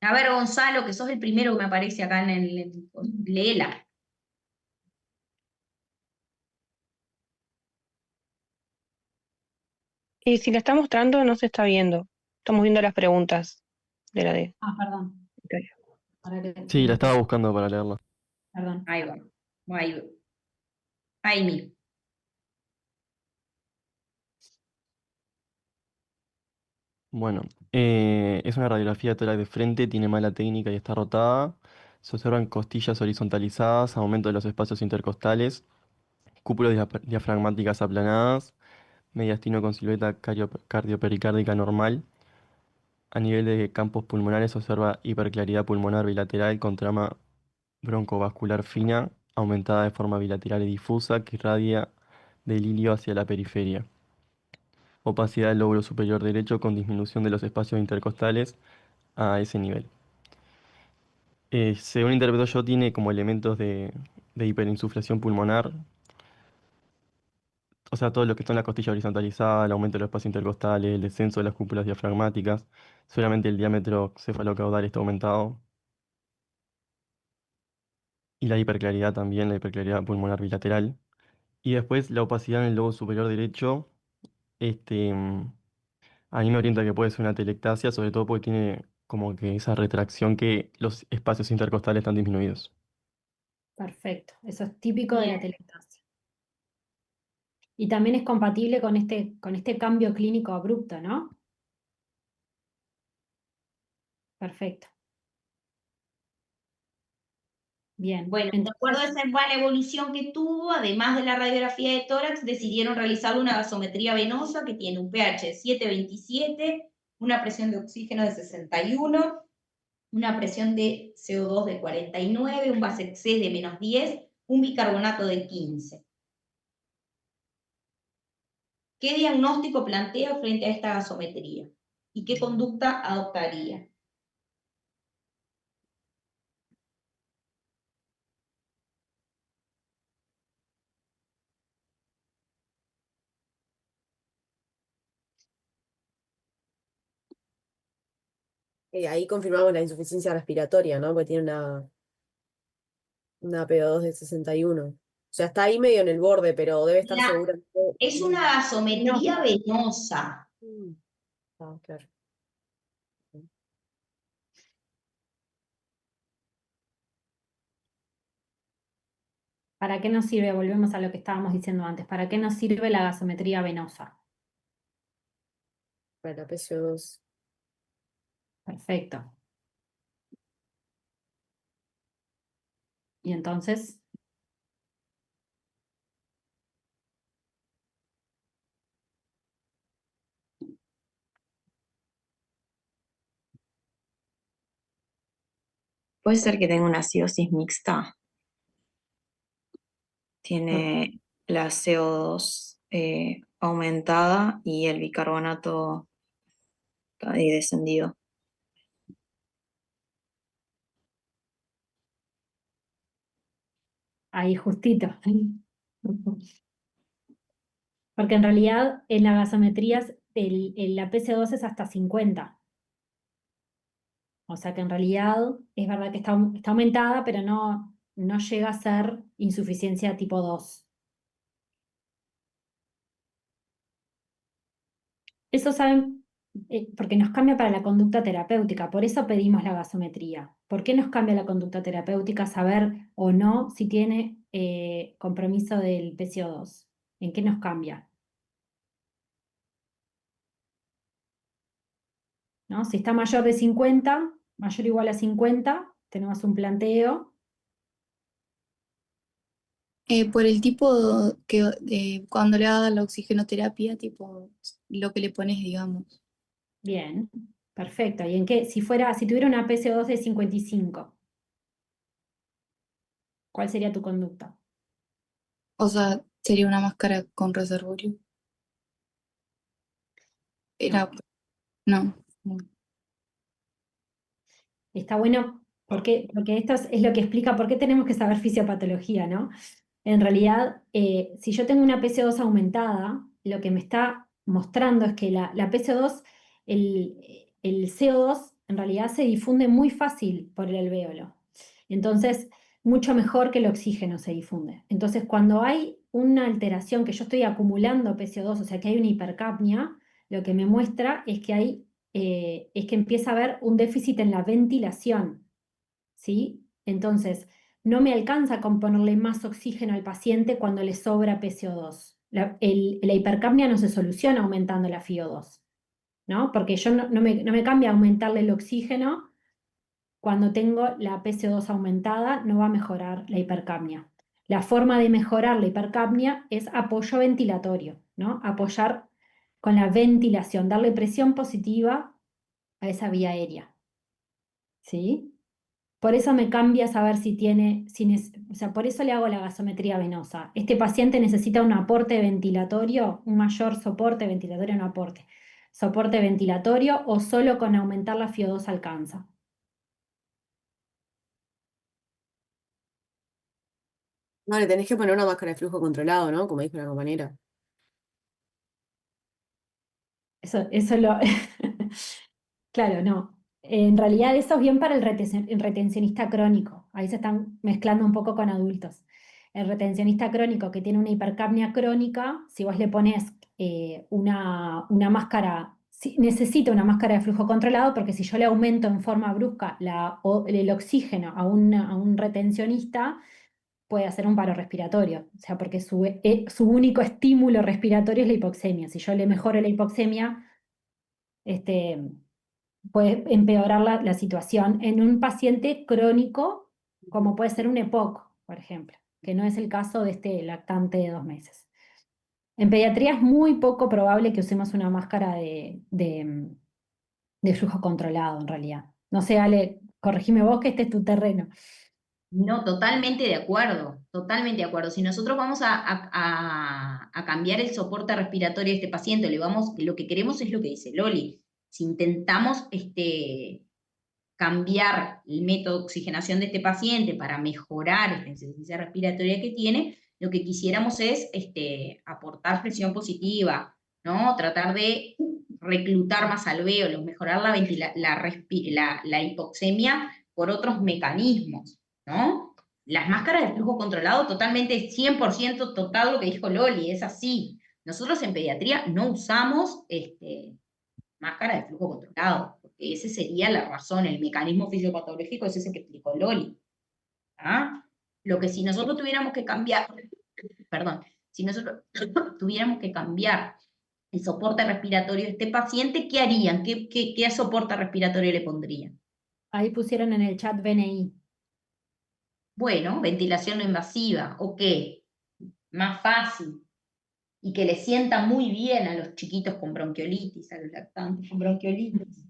A ver, Gonzalo, que sos el primero que me aparece acá léela. Y si la está mostrando, no se está viendo. Estamos viendo las preguntas de la de Perdón. Victoria. Ahora que Sí, la me estaba puse- buscando para leerla. Perdón. Ahí va. Ahí mismo. Bueno, es una radiografía de tórax de frente, tiene mala técnica y está rotada. Se observan costillas horizontalizadas, aumento de los espacios intercostales, cúpulas diafragmáticas aplanadas, mediastino con silueta cardiopericárdica normal. A nivel de campos pulmonares se observa hiperclaridad pulmonar bilateral con trama broncovascular fina, aumentada de forma bilateral y difusa, que irradia del ilio hacia la periferia. Opacidad del lóbulo superior derecho con disminución de los espacios intercostales a ese nivel. Según interpreto yo, tiene como elementos de hiperinsuflación pulmonar, o sea, todo lo que son la costilla horizontalizada, el aumento de los espacios intercostales, el descenso de las cúpulas diafragmáticas, solamente el diámetro cefalocaudal está aumentado, y la hiperclaridad también, la hiperclaridad pulmonar bilateral. Y después la opacidad en el lobo superior derecho, este, a mí me orienta que puede ser una telectasia, sobre todo porque tiene como que esa retracción que los espacios intercostales están disminuidos. Perfecto. Eso es típico de la Bien. telectasia. Y también es compatible con este cambio clínico abrupto, ¿no? Perfecto. Bien. Bueno, de acuerdo a Entonces, esa mala evolución que tuvo, además de la radiografía de tórax, decidieron realizar una gasometría venosa que tiene un pH de 7,27, una presión de oxígeno de 61, una presión de CO2 de 49, un Basex de -10, un bicarbonato de 15. ¿Qué diagnóstico plantea frente a esta gasometría? ¿Y qué conducta adoptaría? Ahí confirmamos la insuficiencia respiratoria, ¿no? Porque tiene una PO2 de 61. O sea, está ahí medio en el borde, pero debe estar segura. Es una gasometría venosa. Ah, claro. ¿Para qué nos sirve? Volvemos a lo que estábamos diciendo antes. ¿Para qué nos sirve la gasometría venosa? Para la PCO2. Perfecto. Y entonces, Puede ser que tenga una acidosis mixta. Tiene la CO2 aumentada y el bicarbonato ahí descendido. ahí justito. Porque en realidad en las gasometrías la PC2 es hasta 50. O sea que en realidad es verdad que está aumentada, pero no llega a ser insuficiencia tipo 2. Eso saben, porque nos cambia para la conducta terapéutica, por eso pedimos la gasometría. ¿Por qué nos cambia la conducta terapéutica saber o no si tiene compromiso del PCO2? ¿En qué nos cambia? ¿No? Si está mayor de 50, mayor o igual a 50, tenemos un planteo. Por el tipo que cuando le hagas la oxigenoterapia, tipo lo que le pones, digamos. Bien, perfecto. ¿Y en qué? Si tuviera una PCO2 de 55, ¿cuál sería tu conducta? O sea, sería una máscara con reservorio. Era, no. Está bueno porque esto es lo que explica por qué tenemos que saber fisiopatología, ¿no? En realidad, si yo tengo una PCO2 aumentada, lo que me está mostrando es que la PCO2, el CO2 en realidad se difunde muy fácil por el alvéolo. Entonces, mucho mejor que el oxígeno se difunde. Entonces, cuando hay una alteración que yo estoy acumulando PCO2, o sea que hay una hipercapnia, lo que me muestra es que es que empieza a haber un déficit en la ventilación, ¿sí? Entonces, no me alcanza con ponerle más oxígeno al paciente cuando le sobra PCO2. La hipercapnia no se soluciona aumentando la FiO2, ¿no? Porque yo no me cambia aumentarle el oxígeno cuando tengo la PCO2 aumentada, no va a mejorar la hipercapnia. La forma de mejorar la hipercapnia es apoyo ventilatorio, ¿no? Apoyar con la ventilación, darle presión positiva a esa vía aérea, ¿sí? Por eso me cambia saber o sea, por eso le hago la gasometría venosa. Este paciente necesita un aporte ventilatorio, un mayor soporte ventilatorio, no aporte, soporte ventilatorio o solo con aumentar la FiO2 alcanza. No, le tenés que poner una máscara de flujo controlado, ¿no? Como dijo la compañera. Eso lo... Claro, no. En realidad eso es bien para el retencionista crónico. Ahí se están mezclando un poco con adultos. El retencionista crónico que tiene una hipercapnia crónica, si vos le pones una máscara, necesita una máscara de flujo controlado, porque si yo le aumento en forma brusca el oxígeno a un retencionista, puede hacer un paro respiratorio. O sea, porque su único estímulo respiratorio es la hipoxemia. Si yo le mejoro la hipoxemia, puede empeorar la situación en un paciente crónico, como puede ser un EPOC, por ejemplo, que no es el caso de este lactante de 2 meses. En pediatría es muy poco probable que usemos una máscara de flujo controlado, en realidad. No sé, Ale, corregime vos que este es tu terreno. No, totalmente de acuerdo, totalmente de acuerdo. Si nosotros vamos a cambiar el soporte respiratorio de este paciente, lo que queremos es lo que dice Loli. Si intentamos cambiar el método de oxigenación de este paciente para mejorar esta insuficiencia respiratoria que tiene, lo que quisiéramos es aportar presión positiva, ¿no? Tratar de reclutar más alvéolos, mejorar la hipoxemia por otros mecanismos, ¿no? Las máscaras de flujo controlado, totalmente 100% total lo que dijo Loli, es así. Nosotros en pediatría no usamos máscara de flujo controlado, porque esa sería la razón, el mecanismo fisiopatológico es ese que explicó Loli. ¿Ah? Lo que si nosotros tuviéramos que cambiar, perdón, si nosotros tuviéramos que cambiar el soporte respiratorio de este paciente, ¿qué harían? ¿Qué soporte respiratorio le pondrían? Ahí pusieron en el chat BNI. Bueno, ventilación no invasiva, ¿o qué? Más fácil. Y que le sienta muy bien a los chiquitos con bronquiolitis, a los lactantes con bronquiolitis.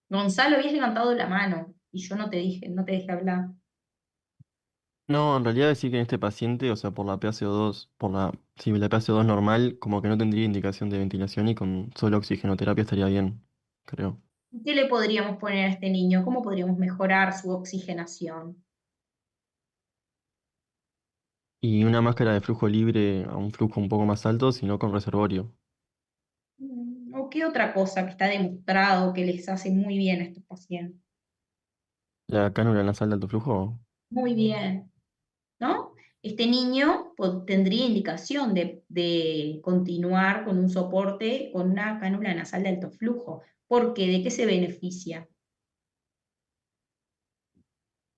Gonzalo, habías levantado la mano y yo no te dejé hablar. No, en realidad decir que en este paciente, o sea, por la PaCO2, sí, la PaCO2 normal, como que no tendría indicación de ventilación y con solo oxigenoterapia estaría bien, creo. ¿Qué le podríamos poner a este niño? ¿Cómo podríamos mejorar su oxigenación? Y una máscara de flujo libre a un flujo un poco más alto, sino con reservorio. ¿O qué otra cosa que está demostrado que les hace muy bien a estos pacientes? La cánula nasal de alto flujo. Muy bien, ¿no? Este niño tendría indicación de continuar con un soporte con una cánula nasal de alto flujo. ¿Por qué? ¿De qué se beneficia?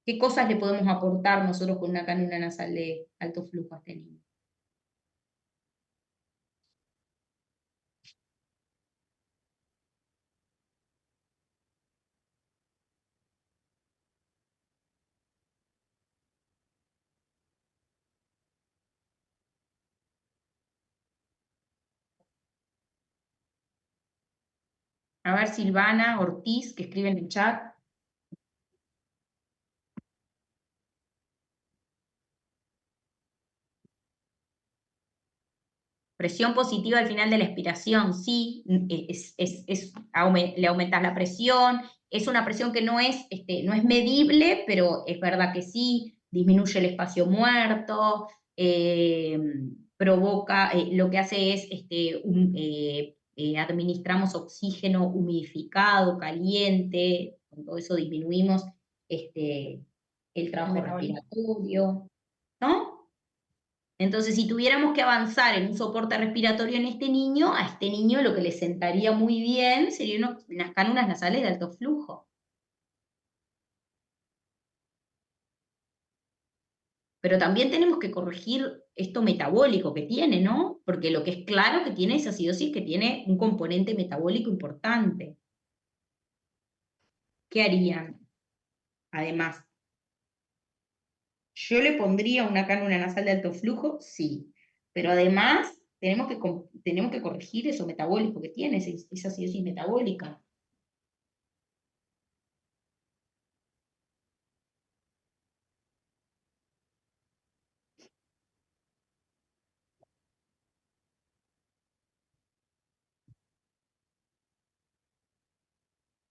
¿Qué cosas le podemos aportar nosotros con una cánula nasal de alto flujo a este niño? A ver, Silvana Ortiz, que escribe en el chat. Presión positiva al final de la expiración, sí, le aumentas la presión, es una presión que no es medible, pero es verdad que sí, disminuye el espacio muerto, provoca, lo que hace es, administramos oxígeno humidificado, caliente, con todo eso disminuimos el trabajo respiratorio, ¿no? Entonces, si tuviéramos que avanzar en un soporte respiratorio en este niño, a este niño lo que le sentaría muy bien serían unas cánulas nasales de alto flujo. Pero también tenemos que corregir esto metabólico que tiene, ¿no? Porque lo que es claro que tiene esa acidosis que tiene un componente metabólico importante. ¿Qué harían? Además, ¿yo le pondría una cánula nasal de alto flujo? Sí. Pero además tenemos que corregir eso metabólico que tiene, esa acidosis metabólica.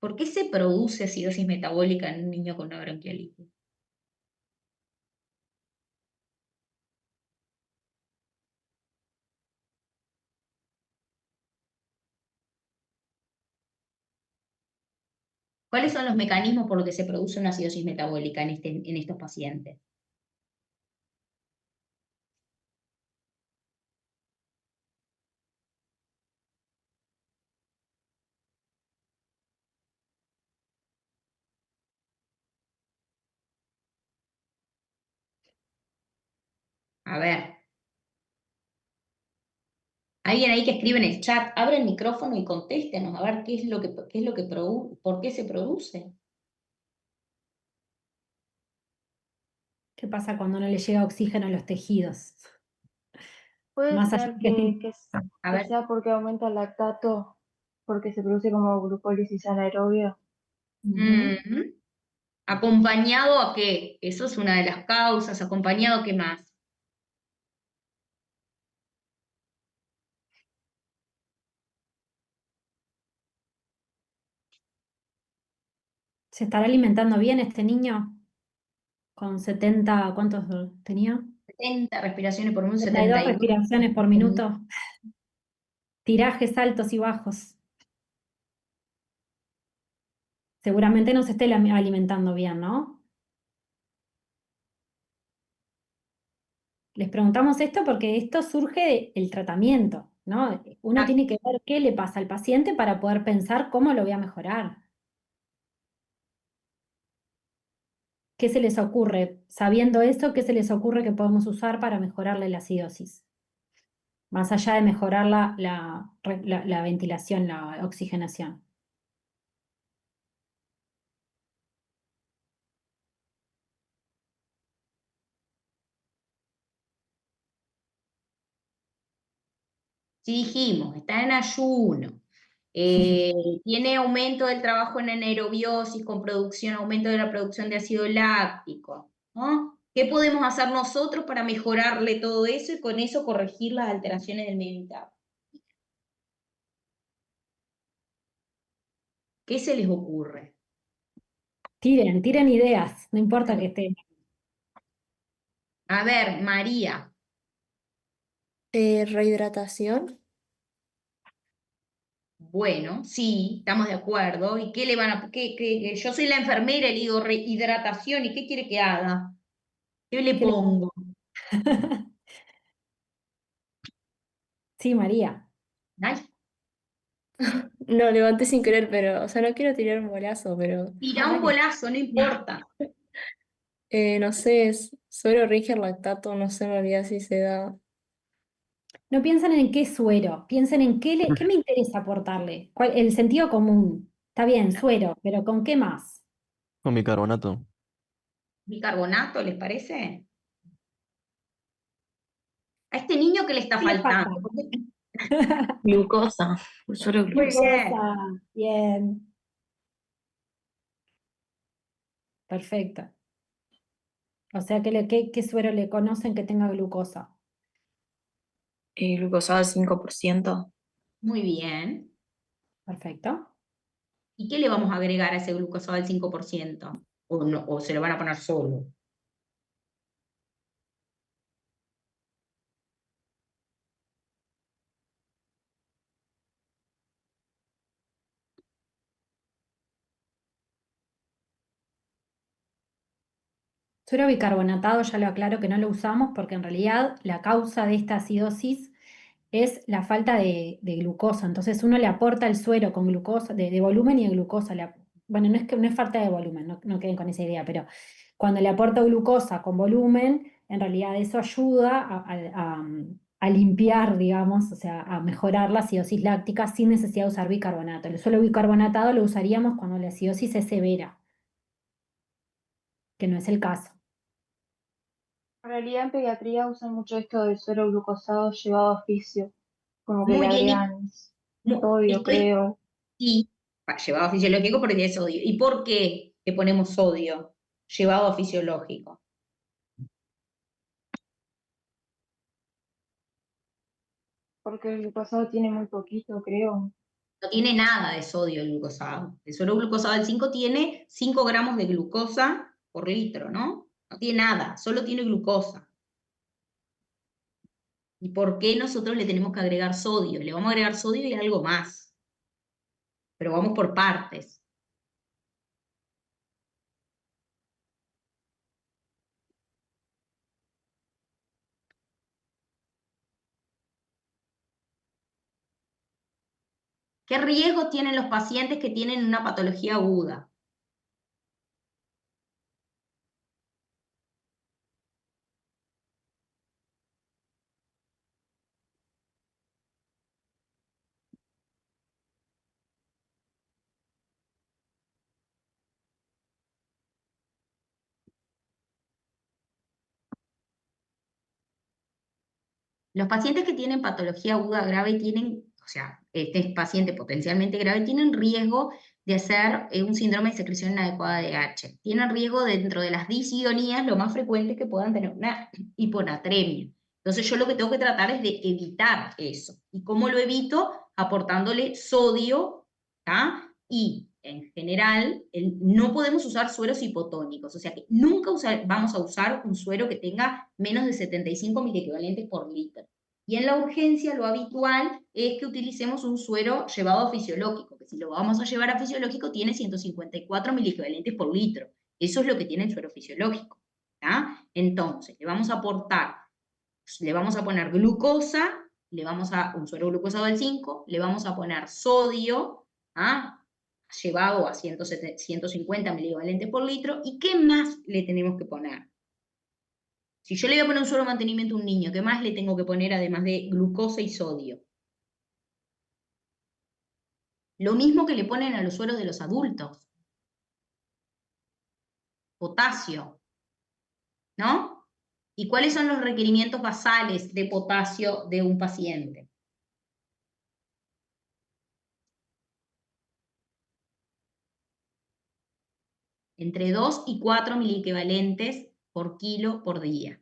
¿Por qué se produce acidosis metabólica en un niño con una bronquiolitis? ¿Cuáles son los mecanismos por los que se produce una acidosis metabólica en estos pacientes? A ver. Alguien ahí que escribe en el chat, abre el micrófono y contéstenos, a ver por qué se produce. ¿Qué pasa cuando no le llega oxígeno a los tejidos? Puede Más allá ser de que que sea porque aumenta el lactato, porque se produce como glucólisis anaerobia. ¿Acompañado a qué? Eso es una de las causas. ¿Acompañado a qué más? ¿Se estará alimentando bien este niño? Con 70, ¿cuántos tenía? 70 respiraciones por minuto, 72 72 respiraciones por minuto. Tirajes altos y bajos. Seguramente no se esté alimentando bien, ¿no? Les preguntamos esto porque esto surge del tratamiento, ¿no? Uno tiene que ver qué le pasa al paciente para poder pensar cómo lo voy a mejorar. ¿Qué se les ocurre? Sabiendo eso, ¿qué se les ocurre que podemos usar para mejorarle la acidosis? Más allá de mejorar la ventilación, la oxigenación. Sí dijimos, está en ayuno. Tiene aumento del trabajo en anaerobiosis con producción, aumento de la producción de ácido láctico, ¿no? ¿Qué podemos hacer nosotros para mejorarle todo eso y con eso corregir las alteraciones del medio interno? ¿Qué se les ocurre? Tiren ideas, no importa que estén. A ver, María. Rehidratación. Bueno, sí, estamos de acuerdo. ¿Y qué le van a...? Yo soy la enfermera y le digo rehidratación, ¿y qué quiere que haga? ¿Qué le pongo? Sí, María. Ay, No, levanté sin querer, pero, o sea, no quiero tirar un golazo, pero tira un golazo, no importa. no sé, suero Ringer lactato, no sé en realidad si se da. No piensen en qué suero, piensen en qué me interesa aportarle. El sentido común. Está bien, suero, pero ¿con qué más? Con bicarbonato. ¿Bicarbonato les parece? A este niño que le está ¿Qué le falta? faltando. Glucosa, suero Muy glucosa. bien. Glucosa, bien. Perfecto. O sea, ¿qué suero le conocen que tenga glucosa? Glucosado al 5%. Muy bien. Perfecto. ¿Y qué le vamos a agregar a ese glucosado al 5%? ¿O, no, o se lo van a poner solo? Suero bicarbonatado, ya lo aclaro que no lo usamos porque en realidad la causa de esta acidosis es la falta de glucosa. Entonces uno le aporta el suero con glucosa, de volumen y de glucosa. Bueno, no es falta de volumen, no queden con esa idea, pero cuando le aporto glucosa con volumen, en realidad eso ayuda a limpiar, digamos, o sea, a mejorar la acidosis láctica sin necesidad de usar bicarbonato. El suero bicarbonatado lo usaríamos cuando la acidosis es severa, que no es el caso. En realidad en pediatría usan mucho esto del suero glucosado llevado a oficio, como que Muy le bien. agregan sodio, creo. Sí, llevado a fisiológico porque tiene sodio. ¿Y por qué le ponemos sodio llevado a fisiológico? Porque el glucosado tiene muy poquito, creo. No tiene nada de sodio el glucosado. El suero glucosado del 5 tiene 5 gramos de glucosa por litro, ¿no? No tiene nada, solo tiene glucosa. ¿Y por qué nosotros le tenemos que agregar sodio? Le vamos a agregar sodio y algo más. Pero vamos por partes. ¿Qué riesgo tienen los pacientes que tienen una patología aguda? Los pacientes que tienen patología aguda grave tienen, o sea, este paciente potencialmente grave, tienen riesgo de hacer un síndrome de secreción inadecuada de H. Tienen riesgo dentro de las disionías, lo más frecuente es que puedan tener una hiponatremia. Entonces yo lo que tengo que tratar es de evitar eso. ¿Y cómo lo evito? Aportándole sodio, ¿tá? Y en general no podemos usar sueros hipotónicos, o sea que nunca vamos a usar un suero que tenga menos de 75 miliequivalentes por litro. Y en la urgencia lo habitual es que utilicemos un suero llevado a fisiológico, que si lo vamos a llevar a fisiológico tiene 154 miliequivalentes por litro. Eso es lo que tiene el suero fisiológico. ¿tá? Entonces, le vamos a aportar, le vamos a poner glucosa, le vamos a un suero glucosado del 5, le vamos a poner sodio, ¿ah? llevado a 150 milivalentes por litro. ¿Y qué más le tenemos que poner? Si yo le voy a poner un suero de mantenimiento a un niño, ¿qué más le tengo que poner además de glucosa y sodio? Lo mismo que le ponen a los sueros de los adultos. Potasio, ¿no? ¿Y cuáles son los requerimientos basales de potasio de un paciente? Entre 2 y 4 miliequivalentes por kilo por día.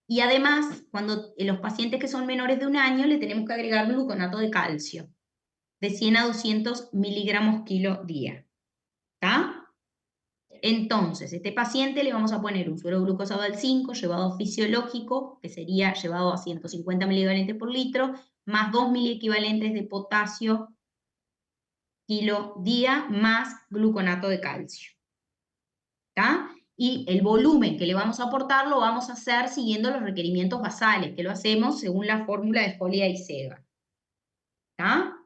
Y además, cuando los pacientes que son menores de 1 año, le tenemos que agregar gluconato de calcio, de 100 a 200 miligramos kilo día. ¿Está? Entonces, a este paciente le vamos a poner un suero glucosado al 5, llevado fisiológico, que sería llevado a 150 milivalentes por litro, más 2 miliequivalentes de potasio kilo día, más gluconato de calcio. ¿Está? Y el volumen que le vamos a aportar lo vamos a hacer siguiendo los requerimientos basales, que lo hacemos según la fórmula de Folia y Sega. ¿Está?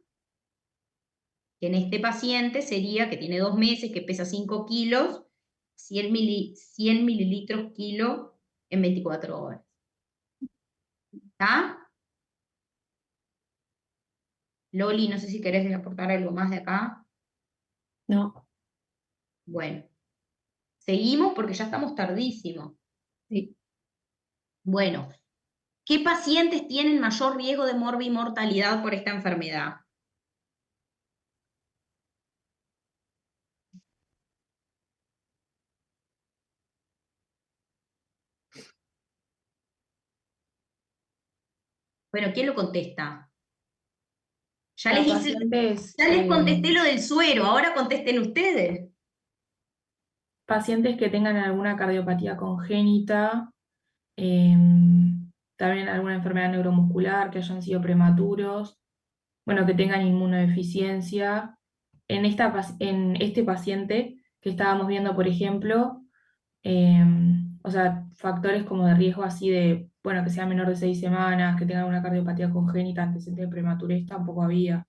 Que en este paciente sería, que tiene 2 meses, que pesa 5 kilos, 100 mililitros kilo en 24 horas. ¿Está? Loli, no sé si querés aportar algo más de acá. No. Bueno. Seguimos porque ya estamos tardísimo. Sí. Bueno. ¿Qué pacientes tienen mayor riesgo de morbimortalidad por esta enfermedad? Bueno, ¿quién lo contesta? Ya les contesté lo del suero, ahora contesten ustedes. Pacientes que tengan alguna cardiopatía congénita, también alguna enfermedad neuromuscular, que hayan sido prematuros, bueno, que tengan inmunodeficiencia. En este paciente que estábamos viendo, por ejemplo, o sea, factores como de riesgo así de, bueno, que sea menor de 6 semanas, que tengan una cardiopatía congénita, antecedente de prematurez, tampoco había.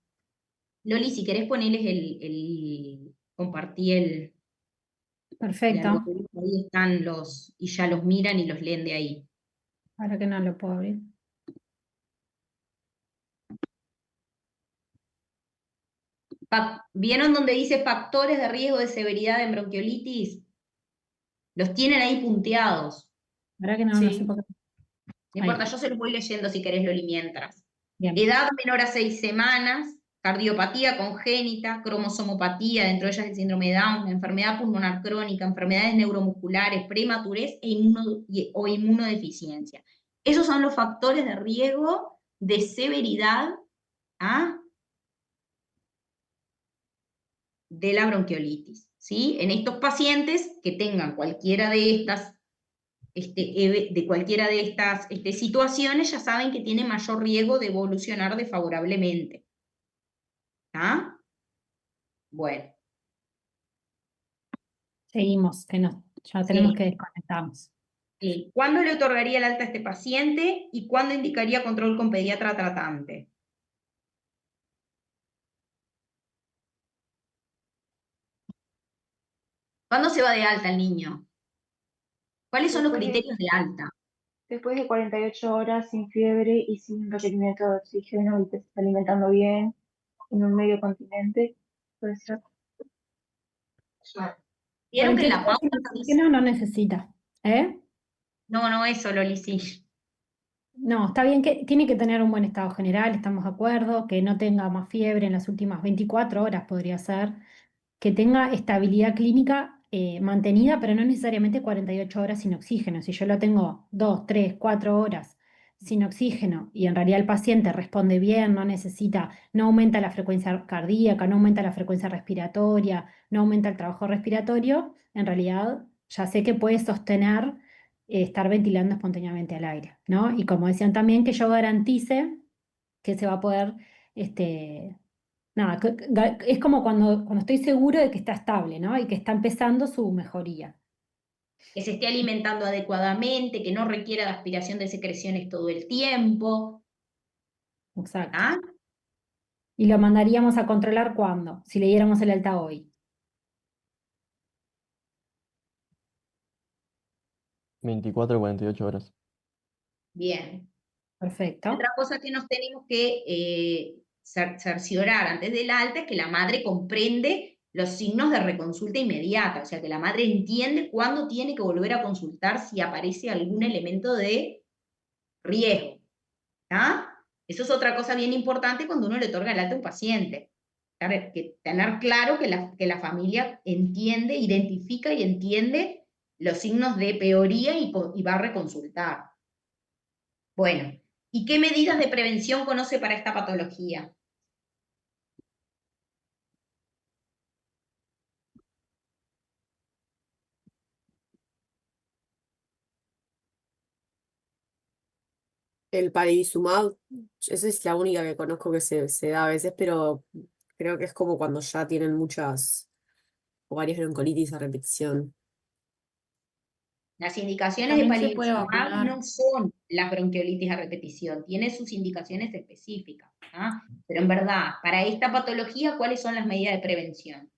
Loli, si querés ponerles compartí el... Perfecto. Ahí están y ya los miran y los leen de ahí. Ahora que no lo puedo abrir. ¿Vieron donde dice factores de riesgo de severidad en bronquiolitis? Los tienen ahí punteados. ¿Verdad que no? No sé por qué. No importa, yo se los voy leyendo si querés, Loli, mientras. Bien. Edad menor a 6 semanas, cardiopatía congénita, cromosomopatía, dentro de ellas el síndrome de Down, enfermedad pulmonar crónica, enfermedades neuromusculares, prematurez o inmunodeficiencia. Esos son los factores de riesgo de severidad de la bronquiolitis, ¿sí? En estos pacientes que tengan cualquiera de estas situaciones, ya saben que tienen mayor riesgo de evolucionar desfavorablemente. ¿Ah? Bueno. Seguimos, que no, ya tenemos que desconectarnos. Sí. ¿Cuándo le otorgaría el alta a este paciente y cuándo indicaría control con pediatra tratante? ¿Cuándo se va de alta el niño? ¿Cuáles son los criterios de alta? Después de 48 horas sin fiebre y sin requerimiento de oxígeno y que se está alimentando bien en un medio continente, puede ser. ¿Vieron que en la pauta no necesita? No, eso, Loli, sí. No, está bien que tiene que tener un buen estado general, estamos de acuerdo, que no tenga más fiebre en las últimas 24 horas podría ser, que tenga estabilidad clínica mantenida, pero no necesariamente 48 horas sin oxígeno. Si yo lo tengo 2, 3, 4 horas sin oxígeno y en realidad el paciente responde bien, no aumenta la frecuencia cardíaca, no aumenta la frecuencia respiratoria, no aumenta el trabajo respiratorio, en realidad ya sé que puede sostener estar ventilando espontáneamente al aire, ¿no? Y como decían también, que yo garantice que se va a poder, es como cuando estoy seguro de que está estable, ¿no? Y que está empezando su mejoría. Que se esté alimentando adecuadamente, que no requiera de aspiración de secreciones todo el tiempo. Exacto. ¿Y lo mandaríamos a controlar cuándo? Si le diéramos el alta hoy. 24 a 48 horas. Bien. Perfecto. Otra cosa que nos tenemos que cerciorar antes del alta es que la madre comprende los signos de reconsulta inmediata, o sea que la madre entiende cuándo tiene que volver a consultar si aparece algún elemento de riesgo. ¿Tá? Eso es otra cosa bien importante cuando uno le otorga el alta a un paciente. Que tener claro que la familia entiende, identifica y entiende los signos de peoría y va a reconsultar. Bueno, ¿y qué medidas de prevención conoce para esta patología? El paralizumab, esa es la única que conozco que se da a veces, pero creo que es como cuando ya tienen muchas o varias broncolitis a repetición. Las indicaciones de También se puede palivizumab vacunar. no son las bronquiolitis a repetición, tiene sus indicaciones específicas. ¿Ah? Pero en verdad, para esta patología, ¿cuáles son las medidas de prevención?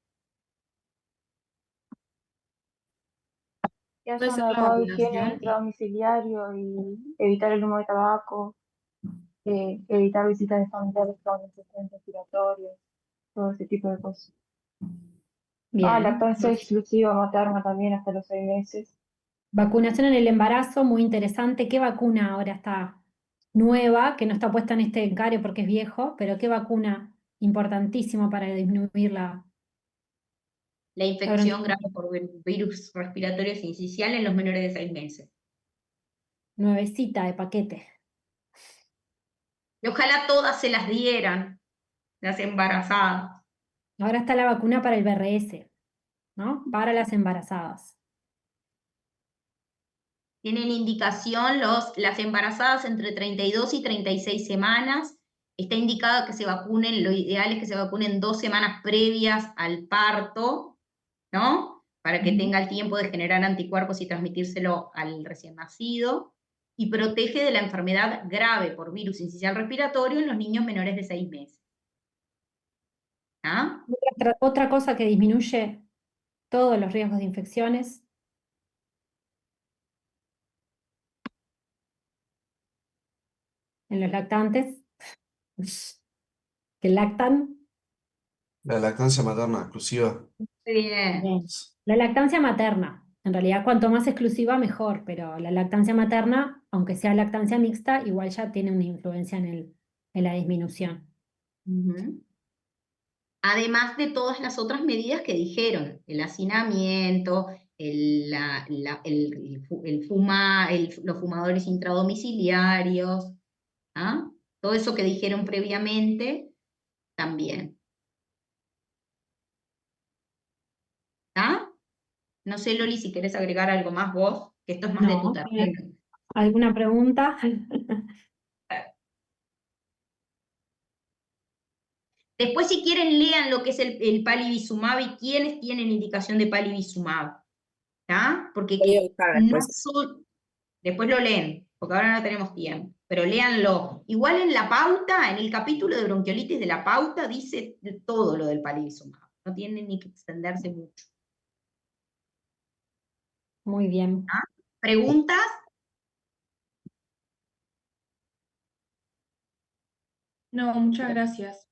Que Puede haya ser una la adecuada higiene vacunación. intradomiciliario y evitar el humo de tabaco, evitar visitas de familiares con infecciones respiratorias, todo ese tipo de cosas. Bien. Lactancia exclusiva materna también hasta los 6 meses. Vacunación en el embarazo, muy interesante. ¿Qué vacuna ahora está nueva, que no está puesta en este encario porque es viejo, pero qué vacuna importantísima para disminuir La la infección grave bronquiolitis? por virus respiratorio sincicial en los menores de 6 meses. Nuevecita de paquete. Y ojalá todas se las dieran, las embarazadas. Ahora está la vacuna para el BRS, ¿no? Para las embarazadas. Tienen indicación las embarazadas entre 32 y 36 semanas. Está indicado que se vacunen, lo ideal es que se vacunen 2 semanas previas al parto, ¿no? Para que tenga el tiempo de generar anticuerpos y transmitírselo al recién nacido. Y protege de la enfermedad grave por virus incisional respiratorio en los niños menores de 6 meses. ¿Ah? Otra cosa que disminuye todos los riesgos de infecciones. En los lactantes, que lactan. La lactancia materna exclusiva. Bien. Bien. La lactancia materna, en realidad cuanto más exclusiva mejor, pero la lactancia materna, aunque sea lactancia mixta, igual ya tiene una influencia en la disminución. Además de todas las otras medidas que dijeron, el hacinamiento, los fumadores intradomiciliarios, ¿ah? Todo eso que dijeron previamente, también. ¿Ah? No sé, Loli, si querés agregar algo más vos, que esto es más de tu No, terreno. ¿alguna pregunta? Después, si quieren, lean lo que es el palivizumab y quiénes tienen indicación de palivizumab. ¿Tá? Porque Voy a buscar no después. son... Después lo leen, porque ahora no tenemos tiempo, pero léanlo. Igual en la pauta, en el capítulo de bronquiolitis de la pauta, dice todo lo del palivizumab. No tiene ni que extenderse mucho. Muy bien. ¿Ah? ¿Preguntas? No, muchas gracias.